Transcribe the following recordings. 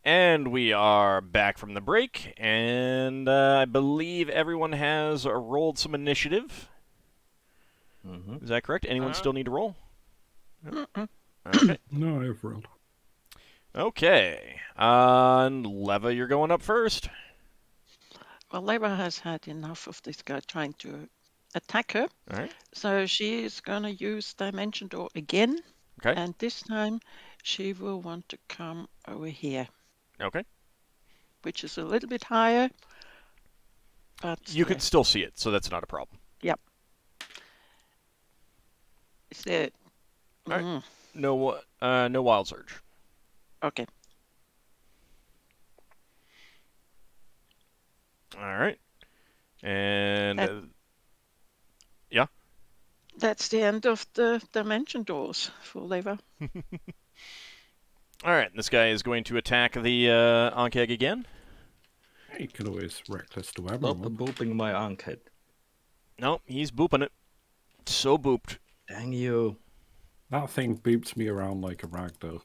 And we are back from the break, and I believe everyone has rolled some initiative. Is that correct? Anyone still need to roll? Okay. No, I've rolled. Okay. Leva, you're going up first. Well, Leva has had enough of this guy trying to attack her. All right. So she is going to use Dimension Door again. Okay. And this time she will want to come over here. Okay. Which is a little bit higher. But you can still see it, so that's not a problem. Yep. Is there... All right. No Wild Surge. Okay. All right. And... yeah? That's the end of the Dimension Doors for Leva. All right. This guy is going to attack the Ankeg again. You can always reckless to Stop booping my Ankeg. No, he's booping it. So booped. Dang you. That thing boops me around like a rag, though.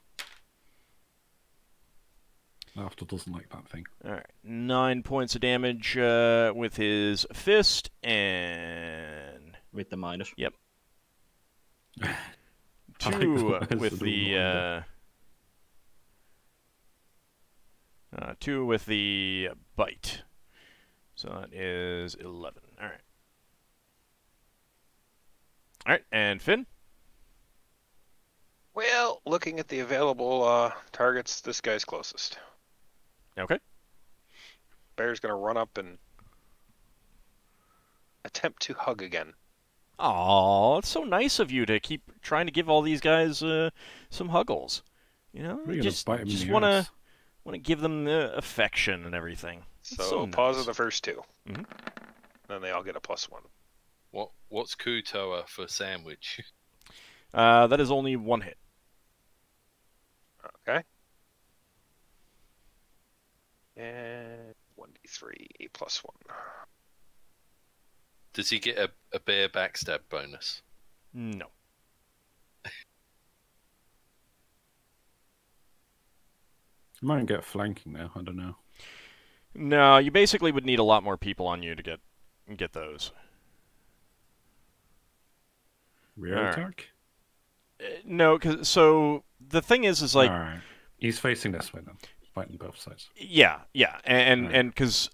Lafdul doesn't like that thing. Alright, 9 points of damage with his fist, and... with the minus. Yep. 2 with the... 2 with the bite. So that is 11. Alright. Alright, and Finn? Well, looking at the available targets, this guy's closest. Okay. Bear's going to run up and attempt to hug again. Aw, it's so nice of you to keep trying to give all these guys some huggles. You know, just want to give them the affection and everything. So nice. pause on the first 2. Then they all get a +1. What's Kutoa for sandwich? That is only 1 hit. Okay. And 1d3, a +1. Does he get a bear backstab bonus? No. You might get flanking now, I don't know. No, you basically would need a lot more people on you to get those. Rear attack? No, so the thing is like... Alright. He's facing this way then. Fighting both sides. Yeah. And because...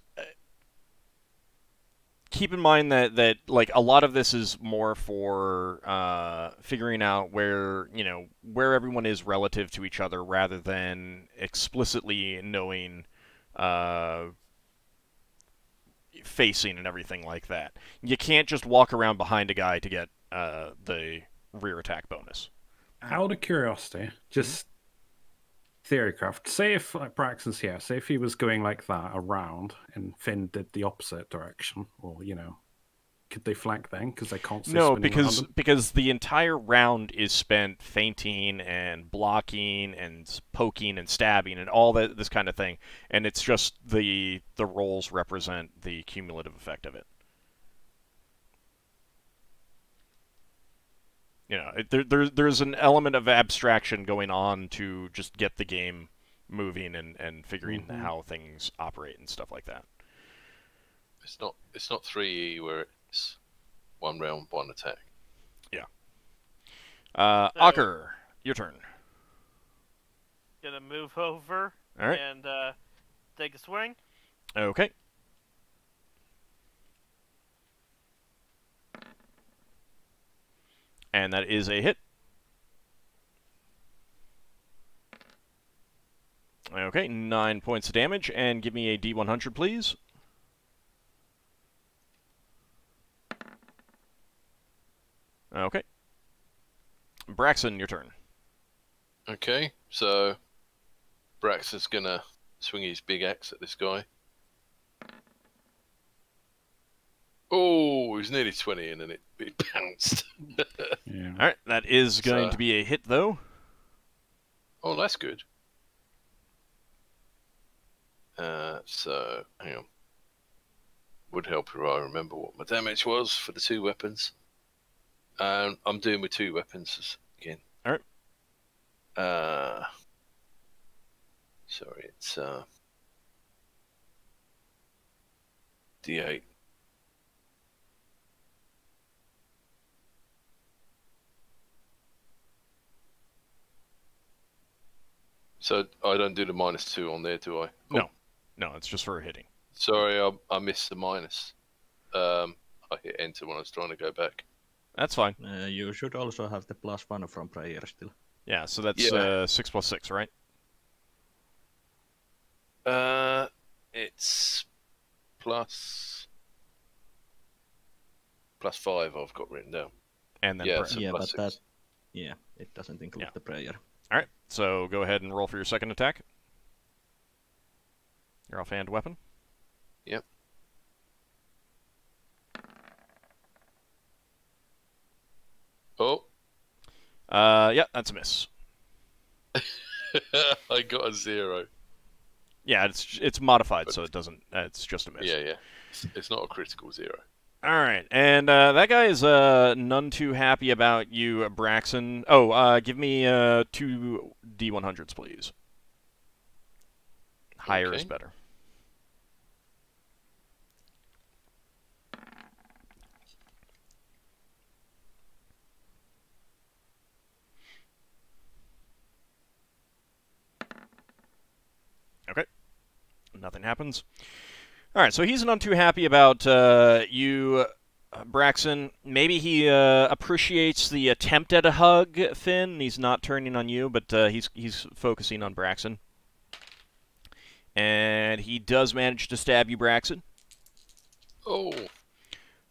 keep in mind that like a lot of this is more for figuring out where everyone is relative to each other rather than explicitly knowing facing and everything like that. You can't just walk around behind a guy to get the rear attack bonus. Out of curiosity, just theorycraft. Say if Braxon's here, say if he was going like that around and Finn did the opposite direction, or could they flank then? Because they can't. No, because the entire round is spent feinting and blocking and poking and stabbing and all this kind of thing, and it's just the rolls represent the cumulative effect of it. There's an element of abstraction going on to just get the game moving and figuring how things operate and stuff like that. It's not 3E where it's 1 round, 1 attack. Yeah. Ockar, your turn. Gonna move over and take a swing. Okay. And that is a hit. Okay, 9 points of damage, and give me a D100, please. Okay. Braxon, your turn. Okay, so Braxon's gonna swing his big axe at this guy. Oh, it was nearly 20 and then it bounced. Yeah. Alright, that is going to be a hit, though. Oh, that's good. So, hang on. Would help if I remember what my damage was for the 2 weapons. I'm doing with 2 weapons again. Alright. Sorry, it's D8. So I don't do the -2 on there, do I? No. No, it's just for hitting. Sorry, I missed the minus. I hit enter when I was trying to go back. That's fine. You should also have the +1 from prayer still. Yeah, so that's 6 + 6, right? It's +5 I've got written down. And then Yeah, prayer. so Yeah, but +6. that, yeah, it doesn't include the prayer. All right, so go ahead and roll for your second attack. Your offhand weapon. Yep. Oh. Yeah, that's a miss. I got a 0. Yeah, it's modified, so it doesn't. It's just a miss. Yeah. It's not a critical 0. All right, and that guy is none too happy about you, Braxon. Oh, give me 2 D100s, please. Higher is Okay. better. Okay. Nothing happens. All right, so he's none too happy about you, Braxon. Maybe he appreciates the attempt at a hug, Finn. He's not turning on you, but he's focusing on Braxon. And he does manage to stab you, Braxon. Oh.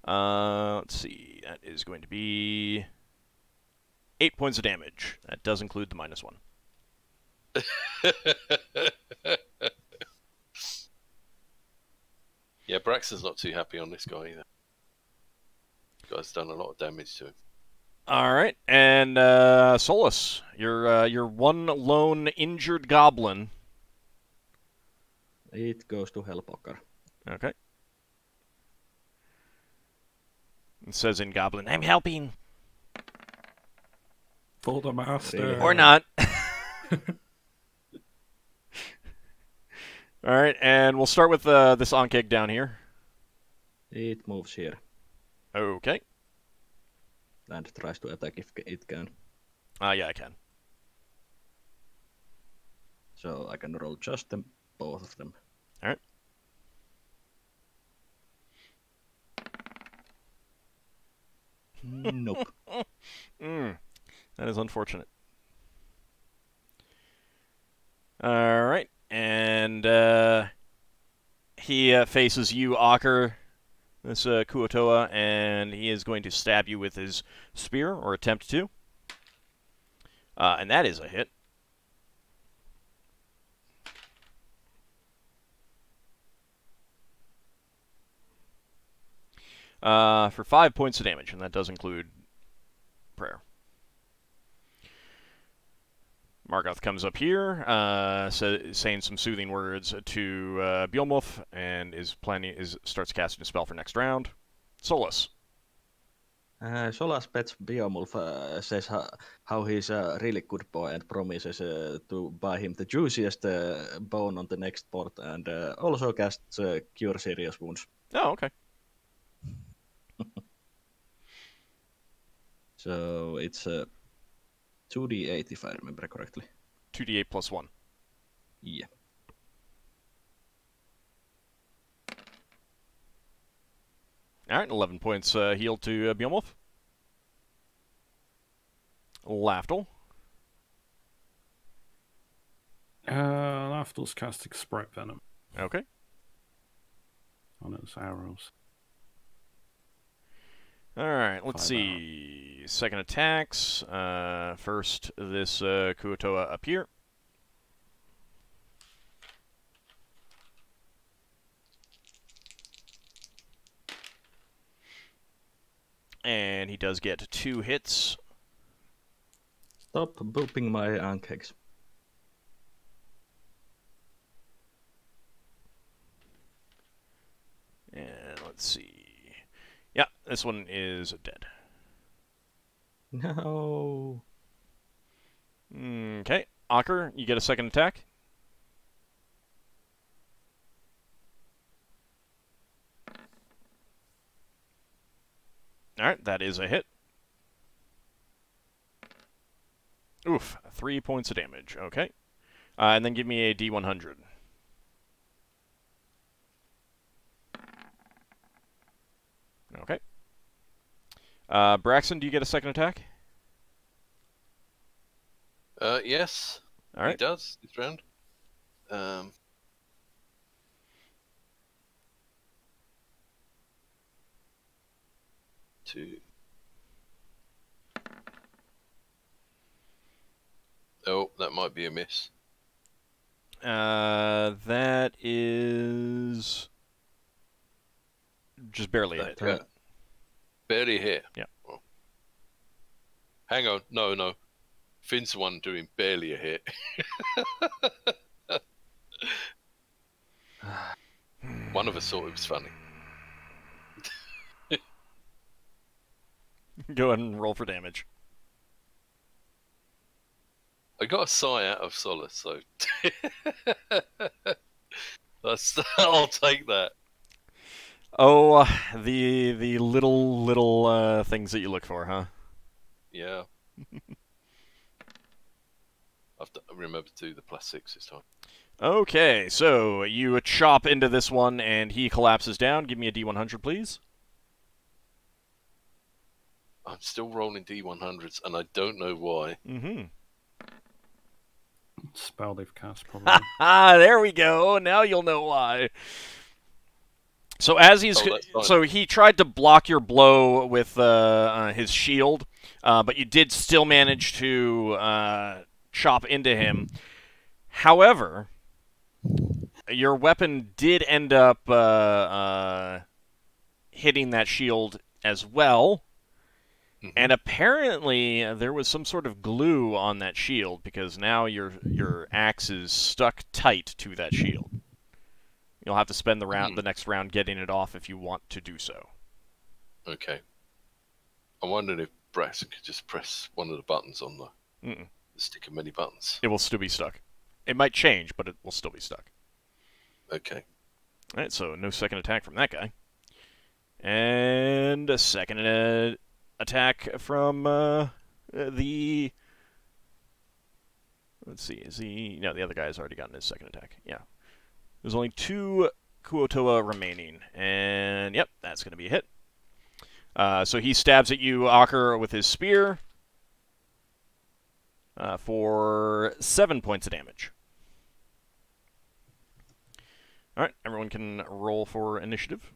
Let's see. That is going to be 8 points of damage. That does include the -1. Yeah, Braxton's not too happy on this guy either. This guy's done a lot of damage to him. All right, and Solas, your one lone injured goblin. It goes to help Ockar. Okay. It says in Goblin, I'm helping. For the master. Or not. All right, and we'll start with this Onkeg down here. It moves here Okay. and tries to attack if it can. Yeah, I can. So I can roll just them, both of them. All right. Nope. That is unfortunate. All right, and he faces you, Ockar, this Kuotoa, and he is going to stab you with his spear, or attempt to. And that is a hit. For 5 points of damage, and that does include prayer. Margoth comes up here, saying some soothing words to Bjolmulf, and starts casting a spell for next round. Solas. Solas pets Beowulf, says how he's a really good boy and promises to buy him the juiciest bone on the next port, and also casts Cure Serious Wounds. Oh, okay. So it's 2d8 if I remember correctly. 2d8 plus 1. Yeah. All right, 11 points healed to Bjolmulf. Lafdul. Lafdul's casting Sprite Venom Okay. on his arrows. All right, let's 5 see. Second attacks. First, this Kuotoa up here. And he does get 2 hits. Stop booping my ankegs. And let's see. Yeah, this one is dead. No. Okay. Ockar, you get a second attack. All right, that is a hit. Oof, 3 points of damage. Okay. And then give me a D100. Okay. Braxon, do you get a second attack? Yes. All right. He does this round. 2. Oh, that might be a miss. That is just barely a hit. Right? Barely hit. Yeah. Oh. Hang on. No. Finn's the one doing barely a hit. One of us thought it was funny. Go ahead and roll for damage. I got a sigh out of Solas, so I'll take that. Oh, the little things that you look for, huh? Yeah. I've remembered to do the +6 this time. Okay, so you chop into this one, and he collapses down. Give me a D100, please. I'm still rolling D100s, and I don't know why. Mm-hmm. Spell they've cast, probably. Ah, there we go. Now you'll know why. So as he's so he tried to block your blow with his shield, but you did still manage to chop into him. However, your weapon did end up hitting that shield as well. Mm-hmm. And apparently there was some sort of glue on that shield, because now your axe is stuck tight to that shield. You'll have to spend the next round getting it off if you want to do so. Okay. I wondered if Braxon could just press one of the buttons on the stick of many buttons. It will still be stuck. It might change, but it will still be stuck. Okay. Alright, so no second attack from that guy. And a second attack from the... Let's see, is he... No, the other guy's already gotten his second attack. Yeah. There's only 2 Kuotoa remaining. And, yep, that's going to be a hit. So he stabs at you, Ockar, with his spear for 7 points of damage. Alright, everyone can roll for initiative.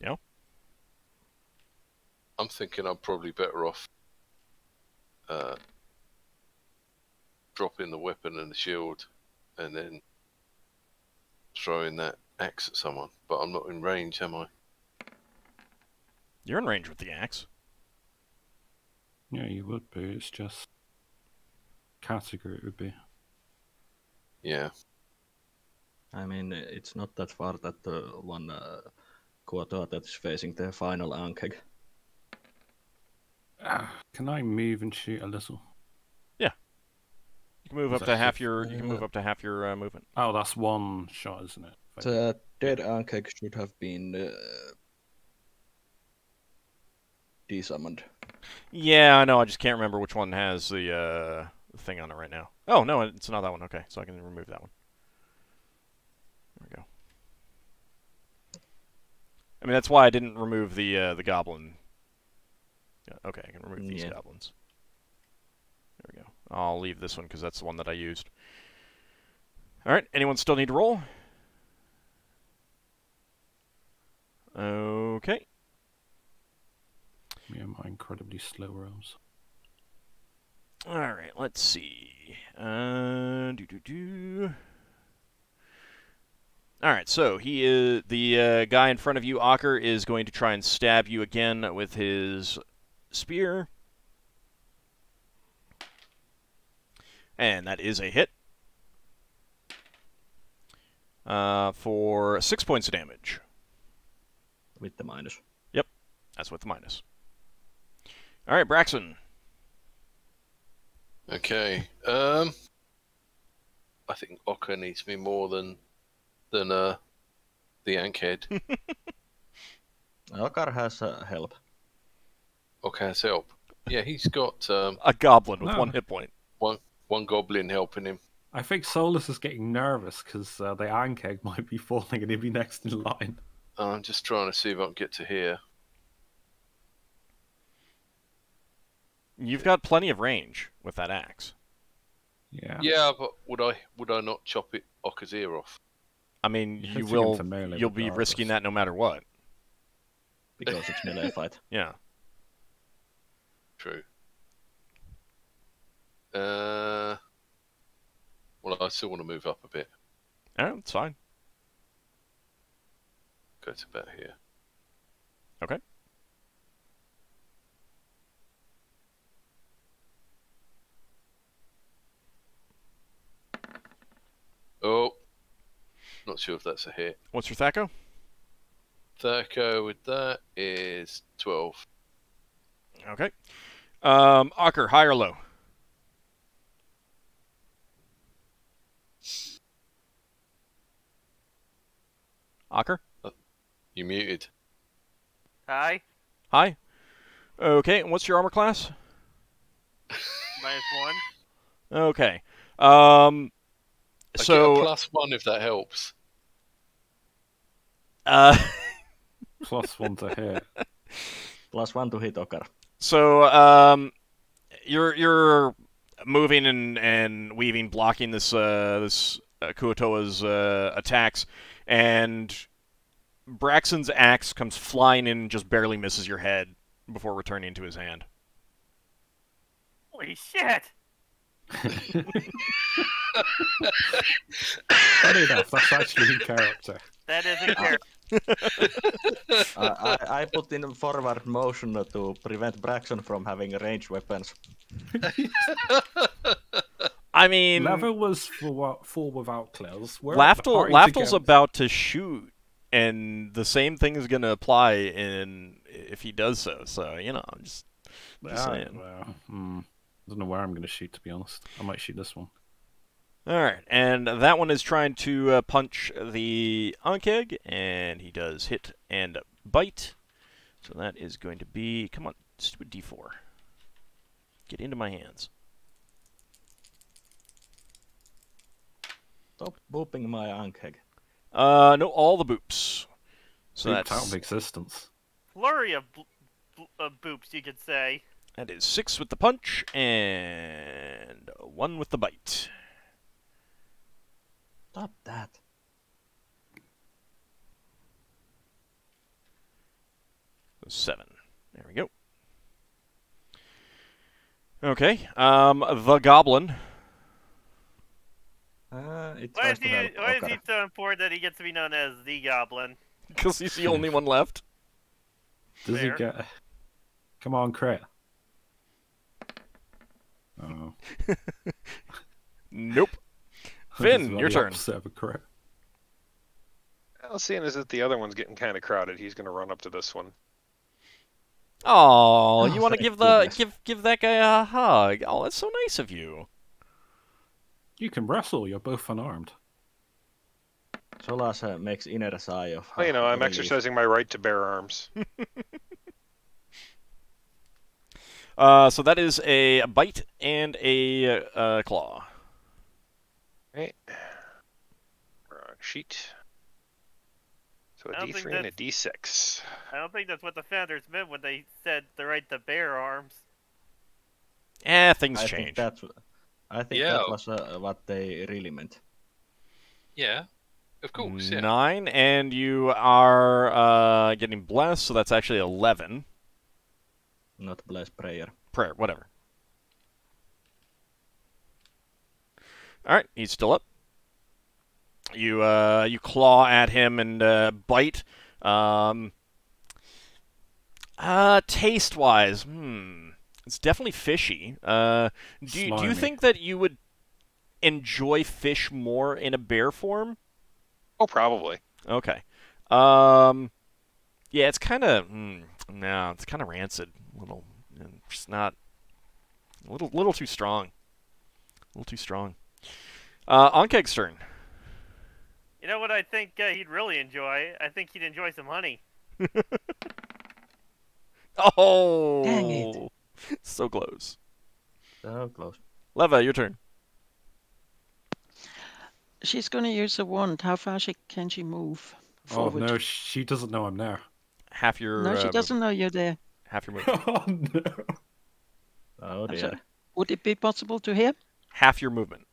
Yeah. I'm thinking I'm probably better off dropping the weapon and the shield and then throwing that axe at someone. But I'm not in range, am I? You're in range with the axe. Yeah, you would be. It's just category it would be. Yeah. I mean, it's not that far that the one Kuotoa that is facing the final Ankeg. Can I move and shoot a little? Yeah. You can move up to half your. You can move up to half your movement. Oh, that's one shot, isn't it? The dead Ankeg should have been desummoned. Yeah, I know. I just can't remember which one has the thing on it right now. Oh no, it's not that one. Okay, so I can remove that one. There we go. I mean, that's why I didn't remove the goblin. Yeah, okay, I can remove these goblins. There we go. I'll leave this one because that's the one that I used. All right. Anyone still need to roll? Okay. Yeah, my incredibly slow rolls. All right. Let's see. All right, so he is the guy in front of you, Ockar, is going to try and stab you again with his spear. And that is a hit. For 6 points of damage. with the minus. Yep, that's with the minus. All right, Braxon. Okay. I think Ockar needs me more than the Ankhead. Ockar has help. Ockar has help. Yeah, he's got A goblin with No. 1 hit point. one goblin helping him. I think Solas is getting nervous because the Ankeg might be falling and he'd be next in line. I'm just trying to see if I can get to here. You've got plenty of range with that axe. Yeah. Yeah, but would I not chop Okkar's ear off? I mean, You you can swing will. him to melee You'll be risking that no matter what. Because it's melee fight. Yeah. True. Well, I still want to move up a bit. Yeah, it's fine. Go to about here. Okay. Oh, not sure if that's a hit. What's your Thaco? Thaco with that is 12. Okay. Ockar, high or low? Ockar? You muted. Hi. High? Okay, and what's your armor class? -1. Okay. I get a So, +1 if that helps. +1 to hit. +1 to hit Ockar. so, you're moving and weaving, blocking this Kuotoa's attacks, and Braxon's axe comes flying in and just barely misses your head before returning to his hand. Holy shit! Funny enough, that's actually in character. That is a character. I put in forward motion to prevent Braxon from having ranged weapons. I mean, Level was full without clears. Lafdul's about to shoot, and the same thing is going to apply if he does so. So, I'm just saying. Well, I don't know where I'm going to shoot, to be honest. I might shoot this one. All right, and that one is trying to punch the Ankeg, and he does hit and bite. So that is going to be, come on, stupid D4. Get into my hands. Stop booping my Ankeg. No, all the boops. So Booped out that's of existence. Flurry of boops, you could say. that is 6 with the punch and 1 with the bite. Stop that. So 7. There we go. Okay, the goblin. It Why tries is to help he Ockar. so important that he gets to be known as the Goblin? Because he's the only one left. Does Fair. he get... Come on, crit. Oh. Nope. This is Finn, about your the turn. opposite of a crit. Well, seeing as that the other one's getting kind of crowded, he's going to run up to this one. Oh, you want to thank give the goodness. give that guy a hug? Oh, that's so nice of you. You can wrestle, you're both unarmed. Solas makes inner sigh of Well, I'm relief. exercising my right to bear arms. So that is a bite and a claw. Right. Wrong sheet. So a I don't think D3 and a that's- D6. I don't think that's what the founders meant when they said the right to bear arms. Things I change. think Yeah. that was what they really meant. Yeah, of course. Yeah. 9, and you are getting blessed, so that's actually 11. Not blessed prayer. Prayer, whatever. All right, he's still up. You claw at him and bite. Taste-wise, it's definitely fishy. Do you Slimy. think that you would enjoy fish more in a bear form? Oh, probably. Okay. Yeah, it's kind of no, it's kind of rancid. A little, just not a little too strong. A little too strong. Onkeg's turn. You know what I think he'd really enjoy? I think he'd enjoy some honey. Oh, Dang it. So close. So close. Leva, your turn. She's going to use a wand. How far can she move forward? Oh no, she doesn't know I'm there. Half your. No, she doesn't movement. know you're there. Half your movement. Oh no. Oh I'm dear. sorry. Would it be possible to hear? Half your movement.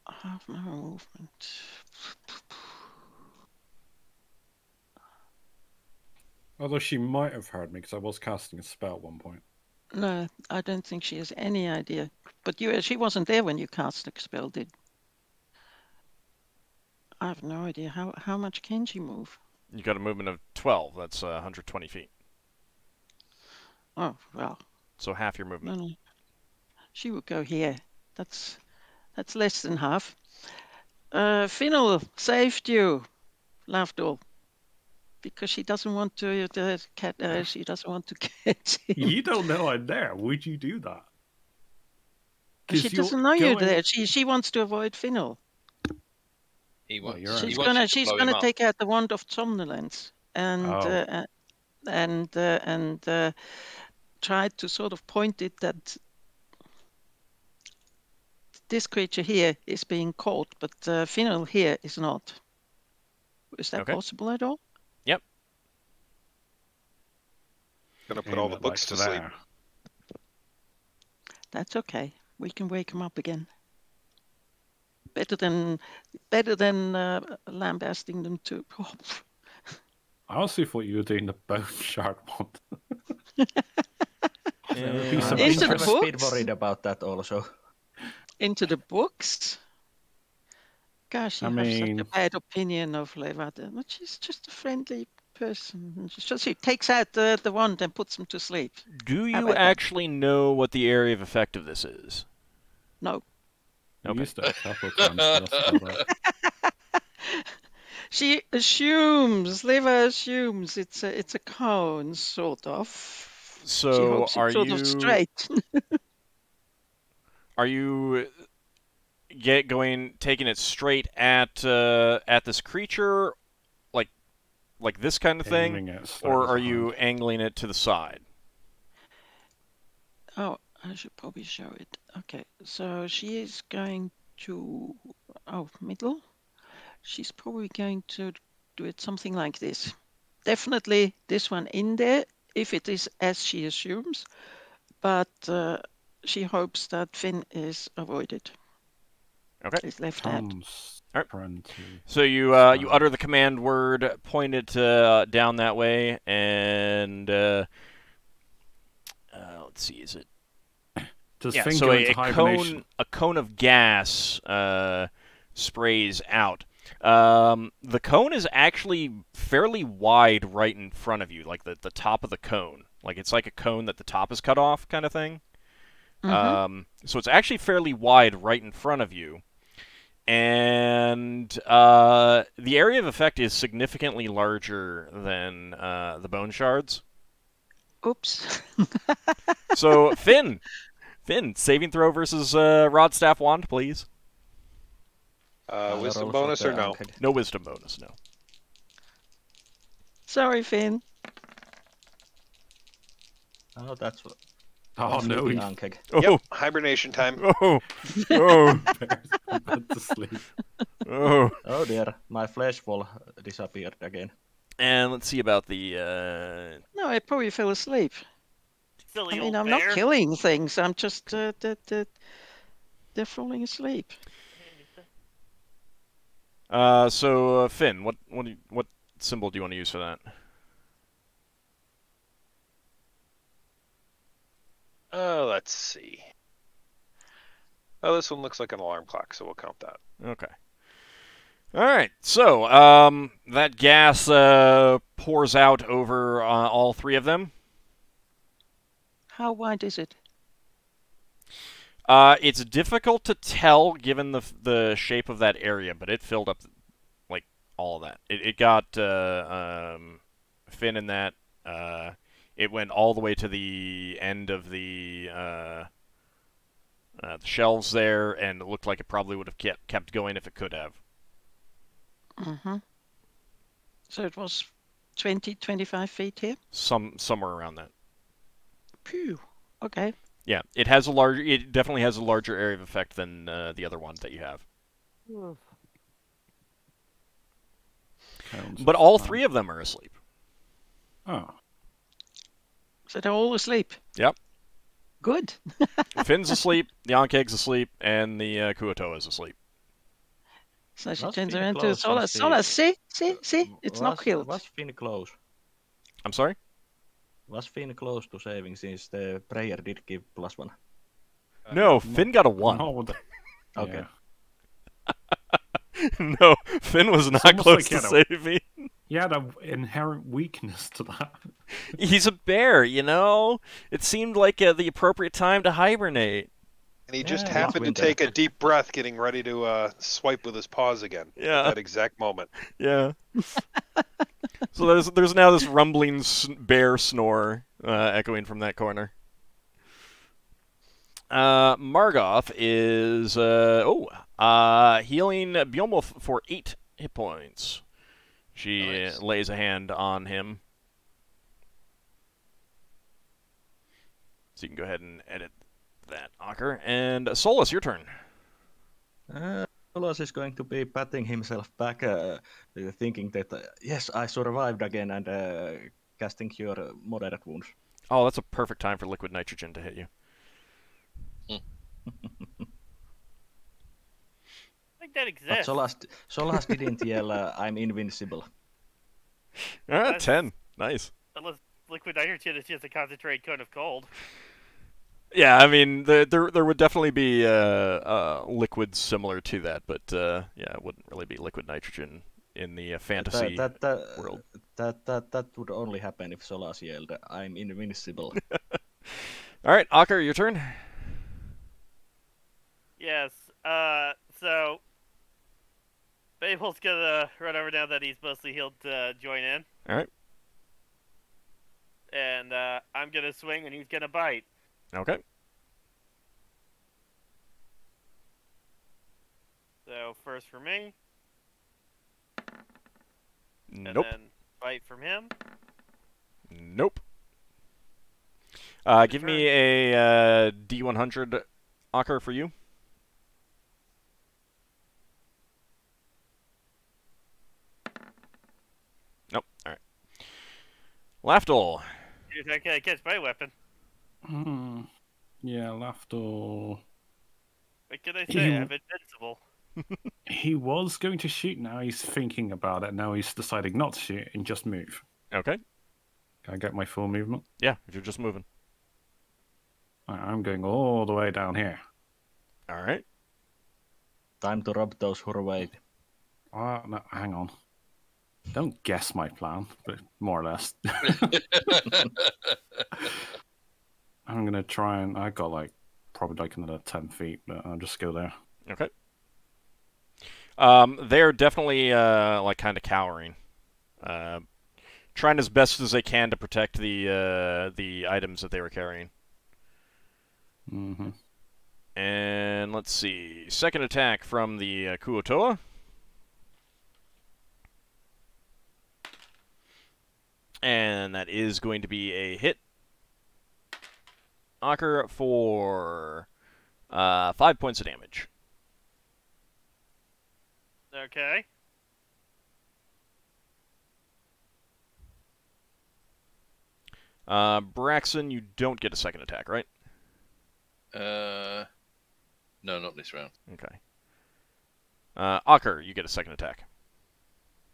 Half my movement. Although she might have heard me because I was casting a spell at one point. No, I don't think she has any idea. But she wasn't there when you cast the spell, did? I have no idea. How much can she move? You got a movement of 12. That's 120 feet. Oh well, So half your movement. no. She would go here. That's less than half. Finnel saved you, Lafdul, because she doesn't want to. She doesn't want to get him. You don't know I'm there. Would you do that? She doesn't know you're there. She wants to avoid Finnel. He Well, wants. you're right. he She's wants you gonna to blow him up. take out the wand of somnolence and try to sort of point it that this creature here is being caught, but Finnel here is not. Is that Okay. possible at all? Gonna put all the books to sleep. That's okay. We can wake him up again. Better than lambasting them to. I honestly thought you were doing the bone shard one. Yeah. Some Into the I'm a bit books? worried about that also. Into the books. Gosh, you I have such mean- a bad opinion of Levalithana, but she's just a friendly person. She takes out the wand and puts him to sleep. Do How you about that? actually know what the area of effect of this is? No. You Okay. used it a couple of times. But that's about it. She assumes, Leva assumes it's a cone, sort of. She So hopes are it's sort you of straight. are you taking it straight at this creature, like this kind of thing, Aiming it or are slightly you behind. angling it to the side? Oh, I should probably show it. Okay, so she is going to middle. She's probably going to do it something like this. Definitely this one in there, if it is as she assumes, but she hopes that Finn is avoided. Okay. His left hand. Tom's Alright. trying to. So you utter the command word, point it down that way, and let's see, is it? Does Yeah. Finn So go a into hibernation? cone of gas sprays out. The cone is actually fairly wide right in front of you, like the top of the cone. Like it's like a cone that the top is cut off, kind of thing. So it's actually fairly wide right in front of you. And the area of effect is significantly larger than the bone shards. Oops. So, Finn, saving throw versus Rod, Staff, Wand, please. Wisdom bonus or no? No wisdom bonus, no. Sorry, Finn. Oh, that's what. Oh no, he's Ankeg. Oh, Yep, hibernation time. oh, oh, about to sleep. oh. Oh dear, my flesh wall disappeared again. And let's see about the... No, I probably fell asleep. Silly I mean, old I'm bear. not killing things. I'm just they're falling asleep. So, Finn, what symbol do you want to use for that? Let's see. Oh, this one looks like an alarm clock, so we'll count that. Okay. All right. So, that gas pours out over all three of them. How wide is it? It's difficult to tell given the shape of that area, but it filled up like all of that. It got Finn in that. It went all the way to the end of the shelves there, and it looked like it probably would have kept going if it could have. Mm-hmm. So it was 20, 25 feet here? Somewhere around that. Phew. Okay. Yeah, it definitely has a larger area of effect than the other ones that you have. But all three of them are asleep. Oh. So they're all asleep? Yep. Good. Finn's asleep, the Ankeg's asleep, and the Kuotoa is asleep. So she Was turns Finn around to close Solas. since Solas, see? It's not killed. Was Finn close? I'm sorry? Was Finn close to saving since the prayer did give +1? No, Finn got a 1. No, Okay. No, Finn was not almost close like to saving. He had an inherent weakness to that. He's a bear, you know? It seemed like the appropriate time to hibernate. And he just Yeah, happened to winter. take a deep breath, getting ready to swipe with his paws again. Yeah. At that exact moment. Yeah. So there's now this rumbling bear snore echoing from that corner. Margoth is healing Bjornwolf for 8 hit points. She Nice. lays a hand on him. So you can go ahead and edit that, Ockar. And Solas, your turn. Solas is going to be patting himself back, thinking that, yes, I survived again, and casting Cure Moderate Wounds. Oh, that's a perfect time for liquid nitrogen to hit you. I think that But exists. Solas didn't yell, I'm invincible. Ah, 10. Nice. Unless liquid nitrogen is just a concentrated cone of cold. Yeah, I mean, there would definitely be liquids similar to that, but yeah, it wouldn't really be liquid nitrogen in the fantasy world. That would only happen if Solas yelled, I'm invincible. All right, Ockar, your turn. Yes. So Babel's gonna run over now that he's mostly healed to join in, All right. and I'm gonna swing and he's gonna bite. Okay. So first for me, and Nope. then bite from him. Nope. Give me a D100, Ockar, for you. Nope. All right. Lafdul. You're not gonna catch my weapon. Yeah, Lafdul. What can I say? I'm invincible. He was going to shoot. Now he's thinking about it. Now he's deciding not to shoot and just move. Okay. Can I get my full movement? Yeah, if you're just moving. I'm going all the way down here. All right. Time to rub those Hurway. No, hang on. Don't guess my plan, but more or less. I'm gonna try and I got probably another 10 feet, but I'll just go there. Okay. They're definitely kind of cowering, trying as best as they can to protect the items that they were carrying. Mm-hmm. And let's see, second attack from the Kuotoa. And that is going to be a hit. Ockar for 5 points of damage. Okay. Braxon, you don't get a second attack, right? No, not this round. Okay. Ockar, you get a second attack.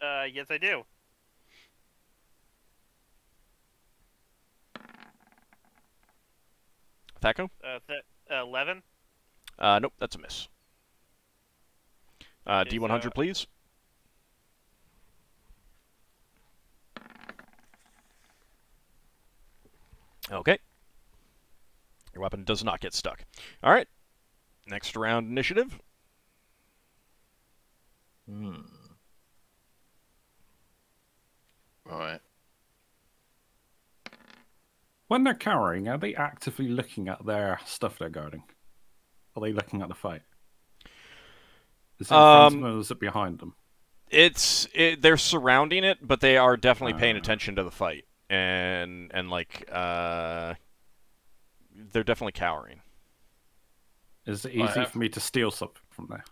Yes, I do. Thaco? 11. Nope, that's a miss. Okay, D100, so- please. Okay. Your weapon does not get stuck. All right. Next round initiative. Right. When they're cowering, are they actively looking at their stuff they're guarding? Are they looking at the fight? Is it in front of them or is it behind them? They're surrounding it, but they are definitely paying attention to the fight, and like they're definitely cowering. Is it easy for me to steal something from there?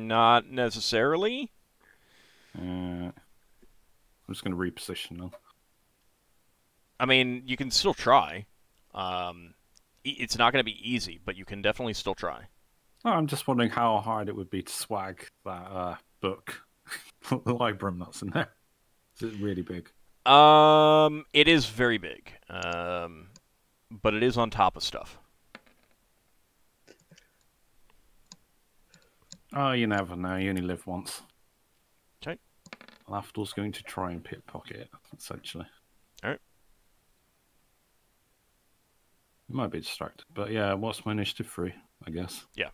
Not necessarily. I'm just going to reposition them. I mean, you can still try. It's not going to be easy, but you can definitely still try. Oh, I'm just wondering how hard it would be to swag that book, the Librum that's in there. Is it really big? It is very big. But it is on top of stuff. Oh, you never know. You only live once. Okay. Lafdul's going to try and pickpocket it, essentially. All right. You might be distracted, but yeah, what's my initiative 3, I guess? Yeah.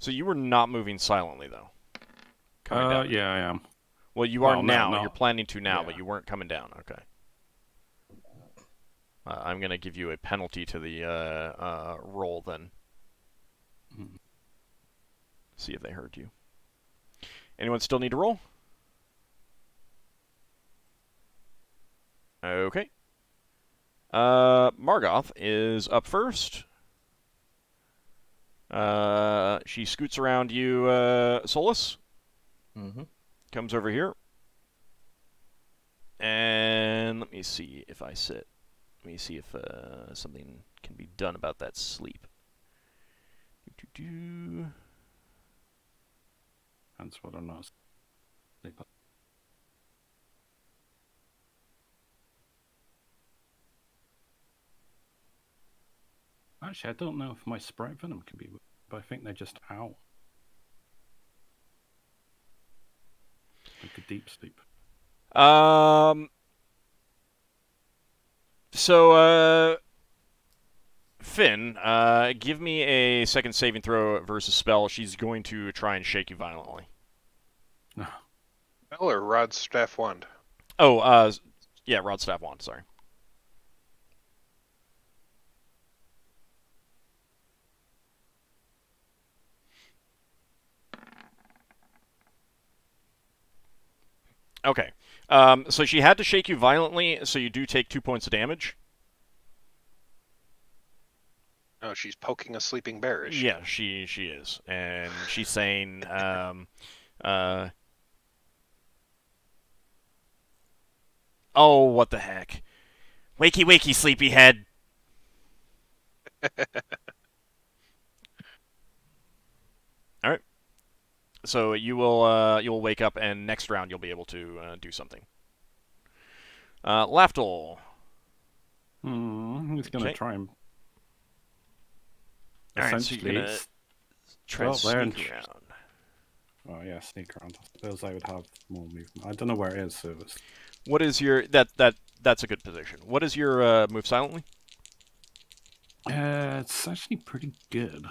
So you were not moving silently, though. Coming down. Yeah, I am. Well, you are Well, now. no. You're planning to now, Yeah. but you weren't coming down. Okay. I'm going to give you a penalty to the roll then. See if they heard you. Anyone still need to roll? Okay. Margoth is up first. She scoots around you, Solas. Mm-hmm. Comes over here. And let me see if I sit. Let me see if something can be done about that sleep. That's what I'm not. Actually, I don't know if my Sprite Venom can be, but I think they're just out. Like a deep sleep. So, Finn, give me a second saving throw versus spell. She's going to try and shake you violently. No. Spell or rod, staff, wand? Oh, yeah, rod, staff, wand, sorry. Okay. So she had to shake you violently, so you do take 2 points of damage. Oh, she's poking a sleeping bear, is she? Yeah, she is. And she's saying, oh, what the heck. Wakey, wakey, sleepyhead. Alright. So you'll wake up, and next round you'll be able to do something. Lafdul. He's going to try and... Alright, so you're going to try and sneak around. Oh, yeah, sneak around. I suppose I would have more movement. I don't know where it is, so it's... What is your... That's a good position. What is your move silently? It's actually pretty good.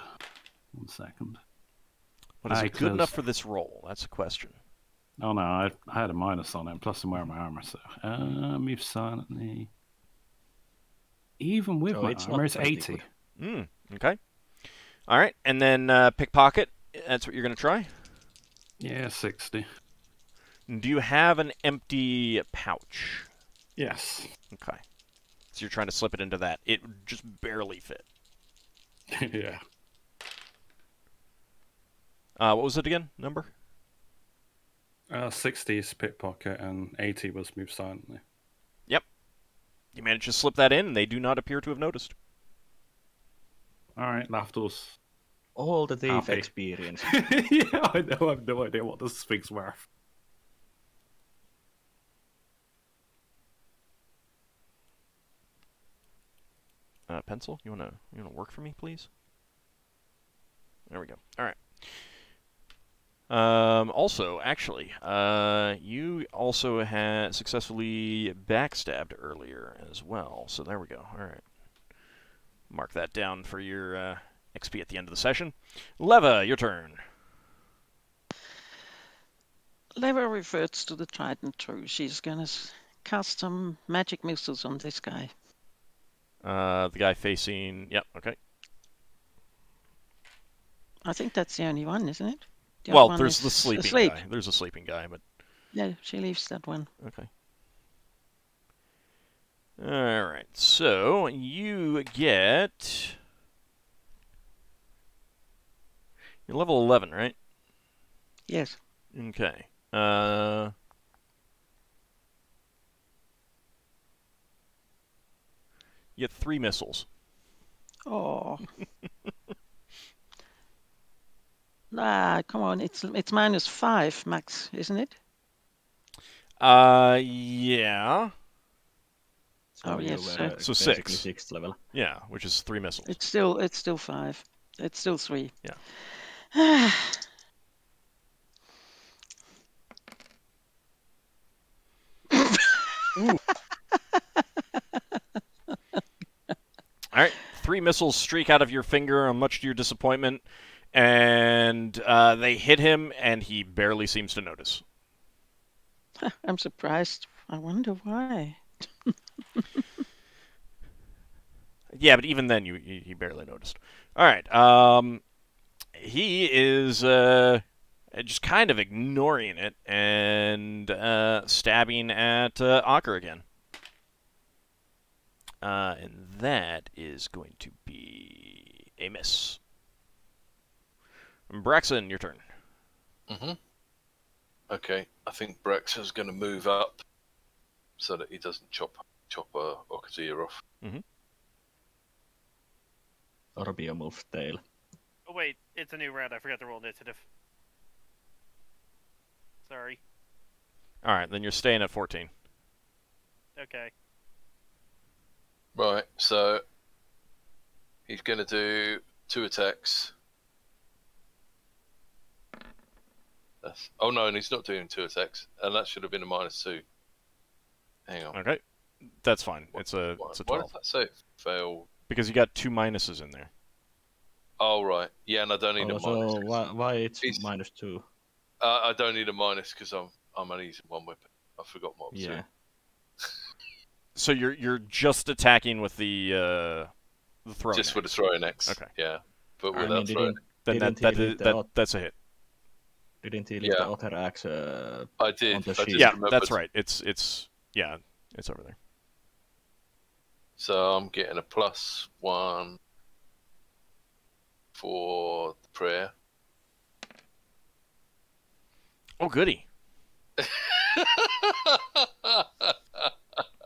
1 second. But is it good enough for this roll? That's the question. Oh no, I had a minus on it, plus I'm wearing my armor, so... move silently... Even with my armor, it's 80. Okay. Alright, and then pickpocket, that's what you're going to try? Yeah, 60. Do you have an empty pouch? Yes. Okay. So you're trying to slip it into that. It just barely fit. Yeah. What was it again? Number? 60 is pickpocket and 80 was move silently. Yep. You managed to slip that in, and they do not appear to have noticed. Alright, Lafdul's. All the thief Happy. experience. Yeah, I know. I have no idea what this thing's worth. Pencil, you wanna work for me, please? There we go. All right. Also, actually, you also had successfully backstabbed earlier as well. So there we go. All right. Mark that down for your XP at the end of the session. Leva, your turn. Leva reverts to the Trident too. She's gonna cast some magic missiles on this guy. The guy facing... Yep, okay. I think that's the only one, isn't it? The Well, other one there's the is sleeping asleep. guy. There's a sleeping guy, but... Yeah, she leaves that one. Okay. Alright, so you get... You're level 11, right? Yes. Okay. You get 3 missiles. Oh. Ah, come on. It's -5 max, isn't it? Yeah. So Oh, you yes, were So basically 6. 6th level. Yeah, which is 3 missiles. It's still 5. It's still 3. Yeah. Alright, 3 missiles streak out of your finger, much to your disappointment, and they hit him, and he barely seems to notice. I'm surprised. I wonder why. Yeah, but even then, he barely noticed. Alright, he is just kind of ignoring it, and stabbing at Ockar again. And that is going to be a miss. Braxon, your turn. Mm-hmm. Okay, I think Braxon's going to move up so that he doesn't chop Ockar's ear off. Mm-hmm. Or Biomulf's tail. Oh wait, it's a new round. I forgot to roll initiative. Sorry. Alright, then you're staying at 14. Okay. Right, so he's going to do 2 attacks. Oh no, and he's not doing 2 attacks, and that should have been a -2. Hang on. Okay, that's fine. It's a Why 12. does that say fail? Because you got 2 minuses in there. Oh right, yeah, and I don't need a minus. So why it's He's- -2? I don't need a minus because I'm only using 1 weapon. I forgot what. Yeah. So you're just attacking with the throw. Just with the throwing axe. Okay. Yeah, but I without mean, throwing. Then didn't he leave the that's a hit. Didn't he leave Yeah. the other axe? I did. on the I sheet. just Yeah, remembered. that's right. It's yeah, it's over there. So I'm getting a +1 for the prayer. Oh, goody.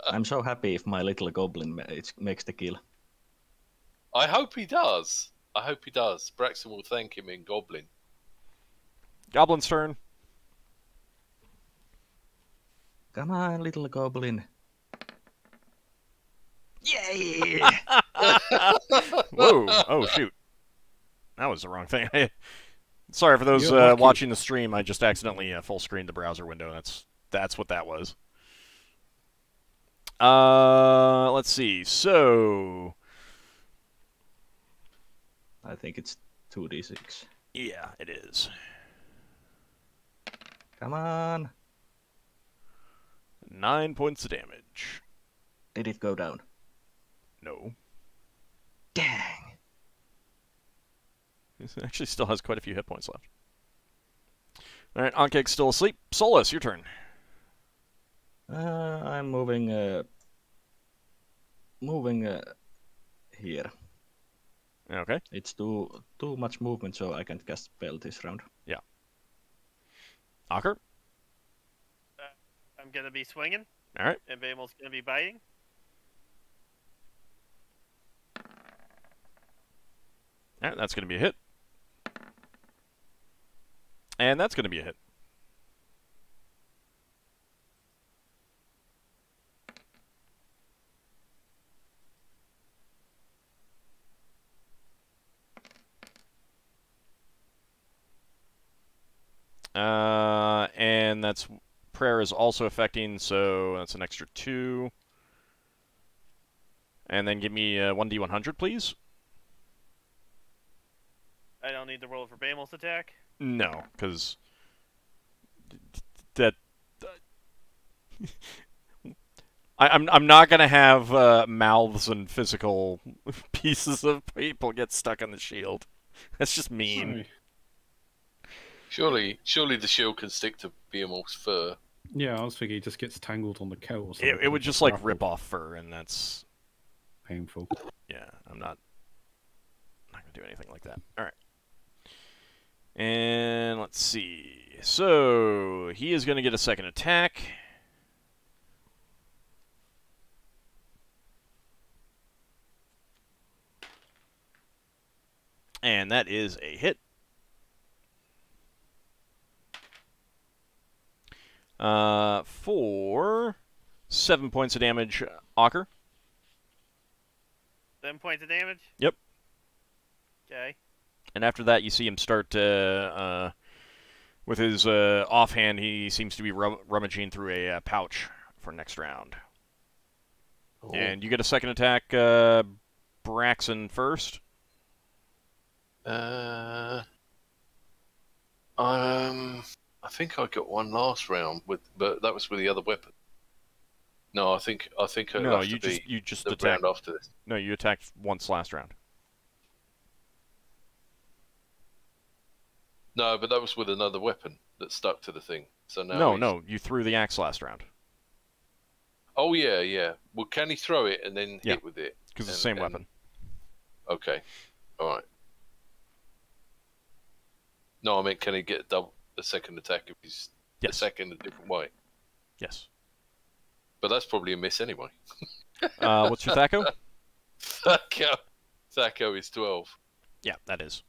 I'm so happy if my little goblin makes the kill. I hope he does. I hope he does. Braxon will thank him in Goblin. Goblin's turn. Come on, little goblin. Yay! Whoa! Oh shoot! That was the wrong thing. Sorry for those You're lucky. watching the stream. I just accidentally full screened the browser window. That's what that was. Let's see. So I think it's 2d6. yeah, it is. Come on. 9 points of damage. Did it go down? No. Dang. It actually still has quite a few hit points left. All right, Ankeg's still asleep. Solas, your turn. I'm moving here. Okay. It's too much movement, so I can't cast spell this round. Yeah. Ockar. I'm gonna be swinging, All right. and Bamel's gonna be biting. All right, that's going to be a hit. And that's going to be a hit. And that's prayer is also affecting, so that's an extra 2. And then give me 1d100, please. I don't need to roll for Bamil's attack? No, because that I'm not gonna have mouths and physical pieces of people get stuck on the shield. That's just mean. Sorry. Surely the shield can stick to Behemoth's fur. Yeah, I was thinking he just gets tangled on the coat or something. It would just like rip off fur, and that's painful. yeah. I'm not gonna do anything like that. All right. And let's see. So he is gonna get a second attack. And that is a hit. For 7 points of damage, Ockar. 7 points of damage? Yep. Okay. And after that, you see him start with his offhand. He seems to be rummaging through a pouch for next round. Oh. And you get a second attack, Braxon first. I think I got one last round but that was with the other weapon. No, I think it'll No, have you to be you just the attacked. round after this. No, you attacked once last round. No, but that was with another weapon that stuck to the thing. So now No, you threw the axe last round. Oh yeah. Well, can he throw it and then Yeah. hit with it? Because it's the same weapon. Okay, all right. No, I mean, can he get a second attack if he's Yes. the second a different way? Yes. But that's probably a miss anyway. What's your Thaco? Thaco is 12. Yeah, that is.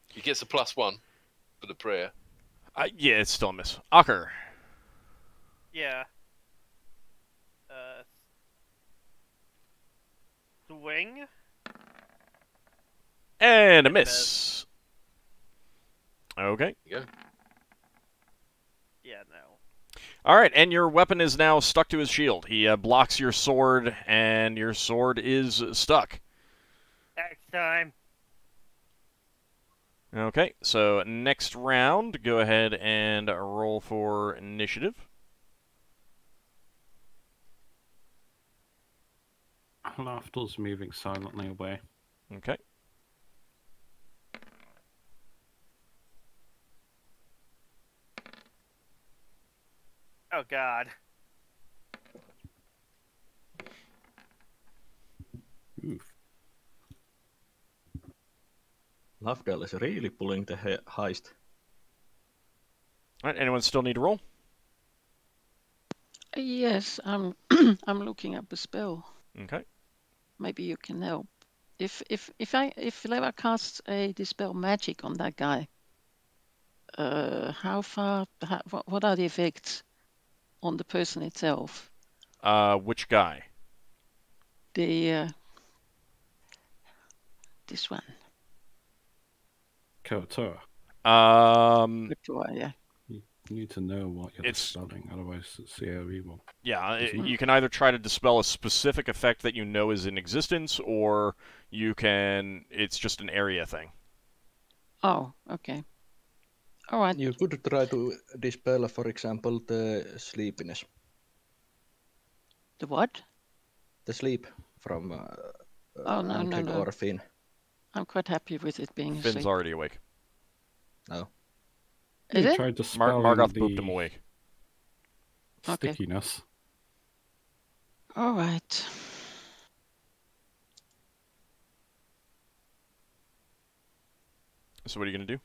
He gets a +1 for the prayer. Yeah, it's still a miss. Ockar. Yeah. Swing? And a miss. Okay. There you go. Yeah, no. All right, and your weapon is now stuck to his shield. He blocks your sword, and your sword is stuck. Next time. Okay, so next round, go ahead and roll for initiative. Lafdul's moving silently away. Okay. Oh, God. Oof. Lafdul is really pulling the heist. All right, anyone still need to roll? Yes, I'm I'm looking up a spell. Okay. Maybe you can help. If Leva casts a dispel magic on that guy, how far? What are the effects on the person itself? Which guy? The this one. Kotor. Yeah. You need to know what you're It's- dispelling, otherwise it's COE will. Yeah, Isn't it? you can either try to dispel a specific effect that you know is in existence, or you can. It's just an area thing. Oh, okay. All right. You could try to dispel, for example, the sleepiness. The what? The sleep from Oh, no, Angelic no. or Finn. I'm quite happy with it being Finn's asleep. already awake. No. Is You it? tried dispelling Margoth the booped him awake. Okay. stickiness. All right. So what are you gonna do?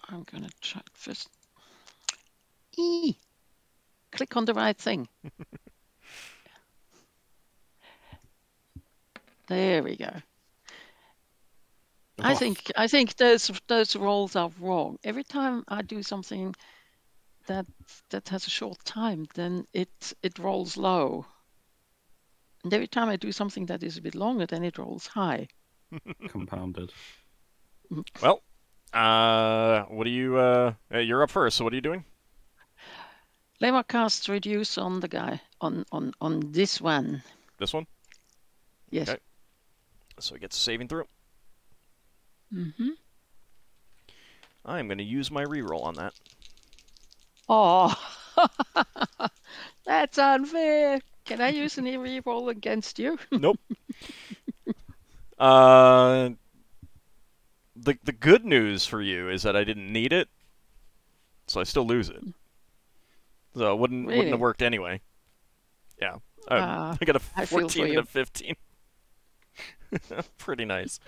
I'm gonna try first. Click on the right thing. There we go. I think those rolls are wrong. Every time I do something that has a short time, then it rolls low. And every time I do something that is a bit longer, then it rolls high. Compounded. Well, what do you? You're up first. So what are you doing? Leva casts reduce on the guy on this one. This one. Yes. Okay. So he gets a saving throw. Mm-hmm. I'm going to use my reroll on that. Oh, that's unfair. Can I use any reroll against you? Nope. The good news for you is that I didn't need it, so I still lose it. So it wouldn't Really? have worked anyway. Yeah. I got a I feel 14 for and you. a 15. Pretty nice.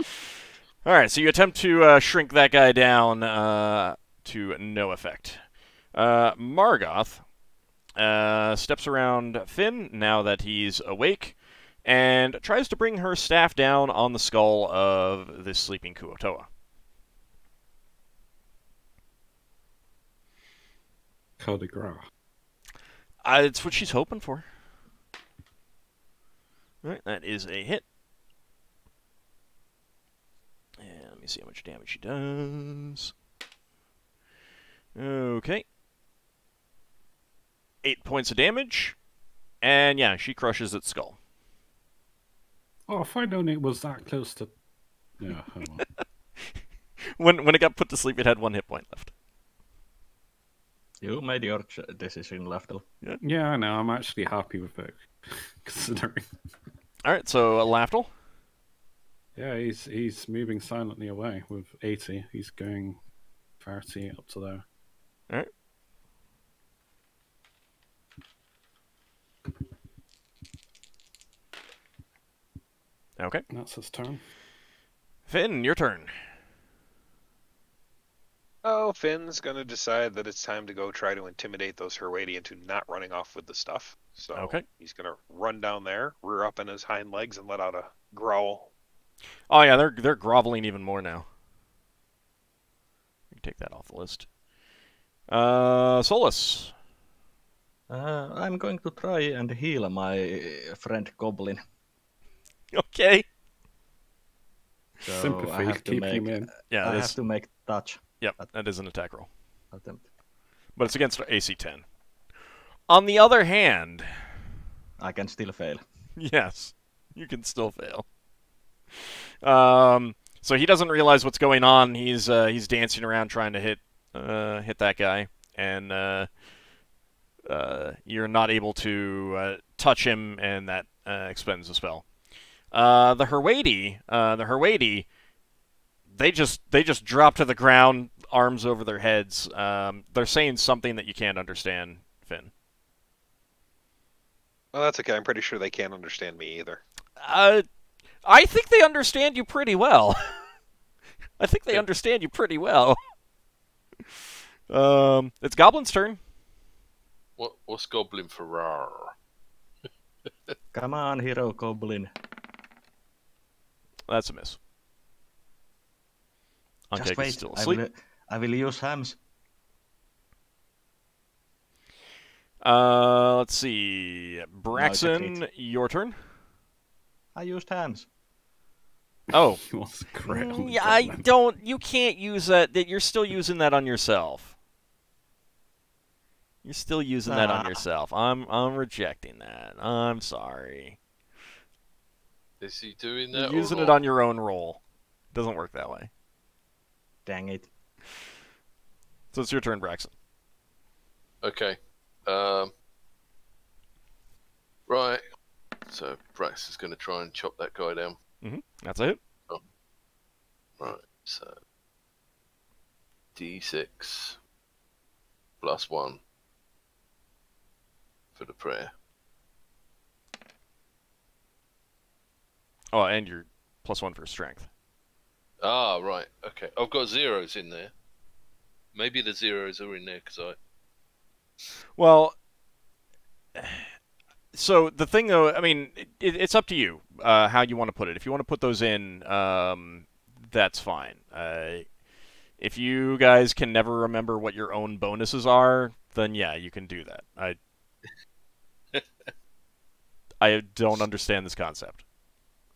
All right, so you attempt to shrink that guy down to no effect. Margoth steps around Finn now that he's awake and tries to bring her staff down on the skull of this sleeping Kuotoa. Coup de grace. It's what she's hoping for. All right, that is a hit. And let me see how much damage she does. Okay. 8 points of damage. And yeah, she crushes its skull. Oh, if I'd known it was that close to... Yeah, oh well. When it got put to sleep, it had 1 hit point left. You made your decision, Lafdul. Yeah, I know. I'm actually happy with it, considering. All right, so Lafdul. Yeah, he's moving silently away with 80. He's going 30 up to there. All right. Okay. That's his turn. Finn, your turn. Oh, Finn's gonna decide that it's time to go try to intimidate those Herwadi into not running off with the stuff. So Okay. he's gonna run down there, rear up on his hind legs, and let out a growl. Oh yeah, they're groveling even more now. You can take that off the list. Solas. I'm going to try and heal my friend Goblin. Okay. So I Sympathy, have to keeping make, him in. Yeah, I have to make touch Yep, that is an attack roll. attempt. But it's against AC 10. On the other hand, I can still fail. yes, you can still fail. So he doesn't realize what's going on. He's dancing around trying to hit that guy, and you're not able to touch him, and that expends a spell. The Herwadi, they just drop to the ground, arms over their heads. They're saying something that you can't understand, Finn. Well, that's okay. I'm pretty sure they can't understand me either. I think they understand you pretty well. I think they understand you pretty well. It's Goblin's turn. What's Goblin for rar? Come on, hero Goblin. That's a miss. Just Ankeg wait. is still asleep. I will use hams. Let's see. Braxon, crit. your turn. I used hams. Oh. He wants to crit on the Yeah, I goblin. don't. You can't use that. You're still using that on yourself. You're still using that on yourself. I'm rejecting that. I'm sorry. Is he doing that? You're using or it not? on your own roll. Doesn't work that way. Dang it. So it's your turn, Braxon. Okay. Right. So Brax is going to try and chop that guy down. That's a hit. Right. So D6 plus 1 for the prayer. Oh, and you're +1 for strength. Ah, right. Okay. I've got zeros in there. Maybe the zeros are in there because I... Well, so the thing, though, I mean, it's up to you how you want to put it. If you want to put those in, that's fine. If you guys can never remember what your own bonuses are, then yeah, you can do that. I don't understand this concept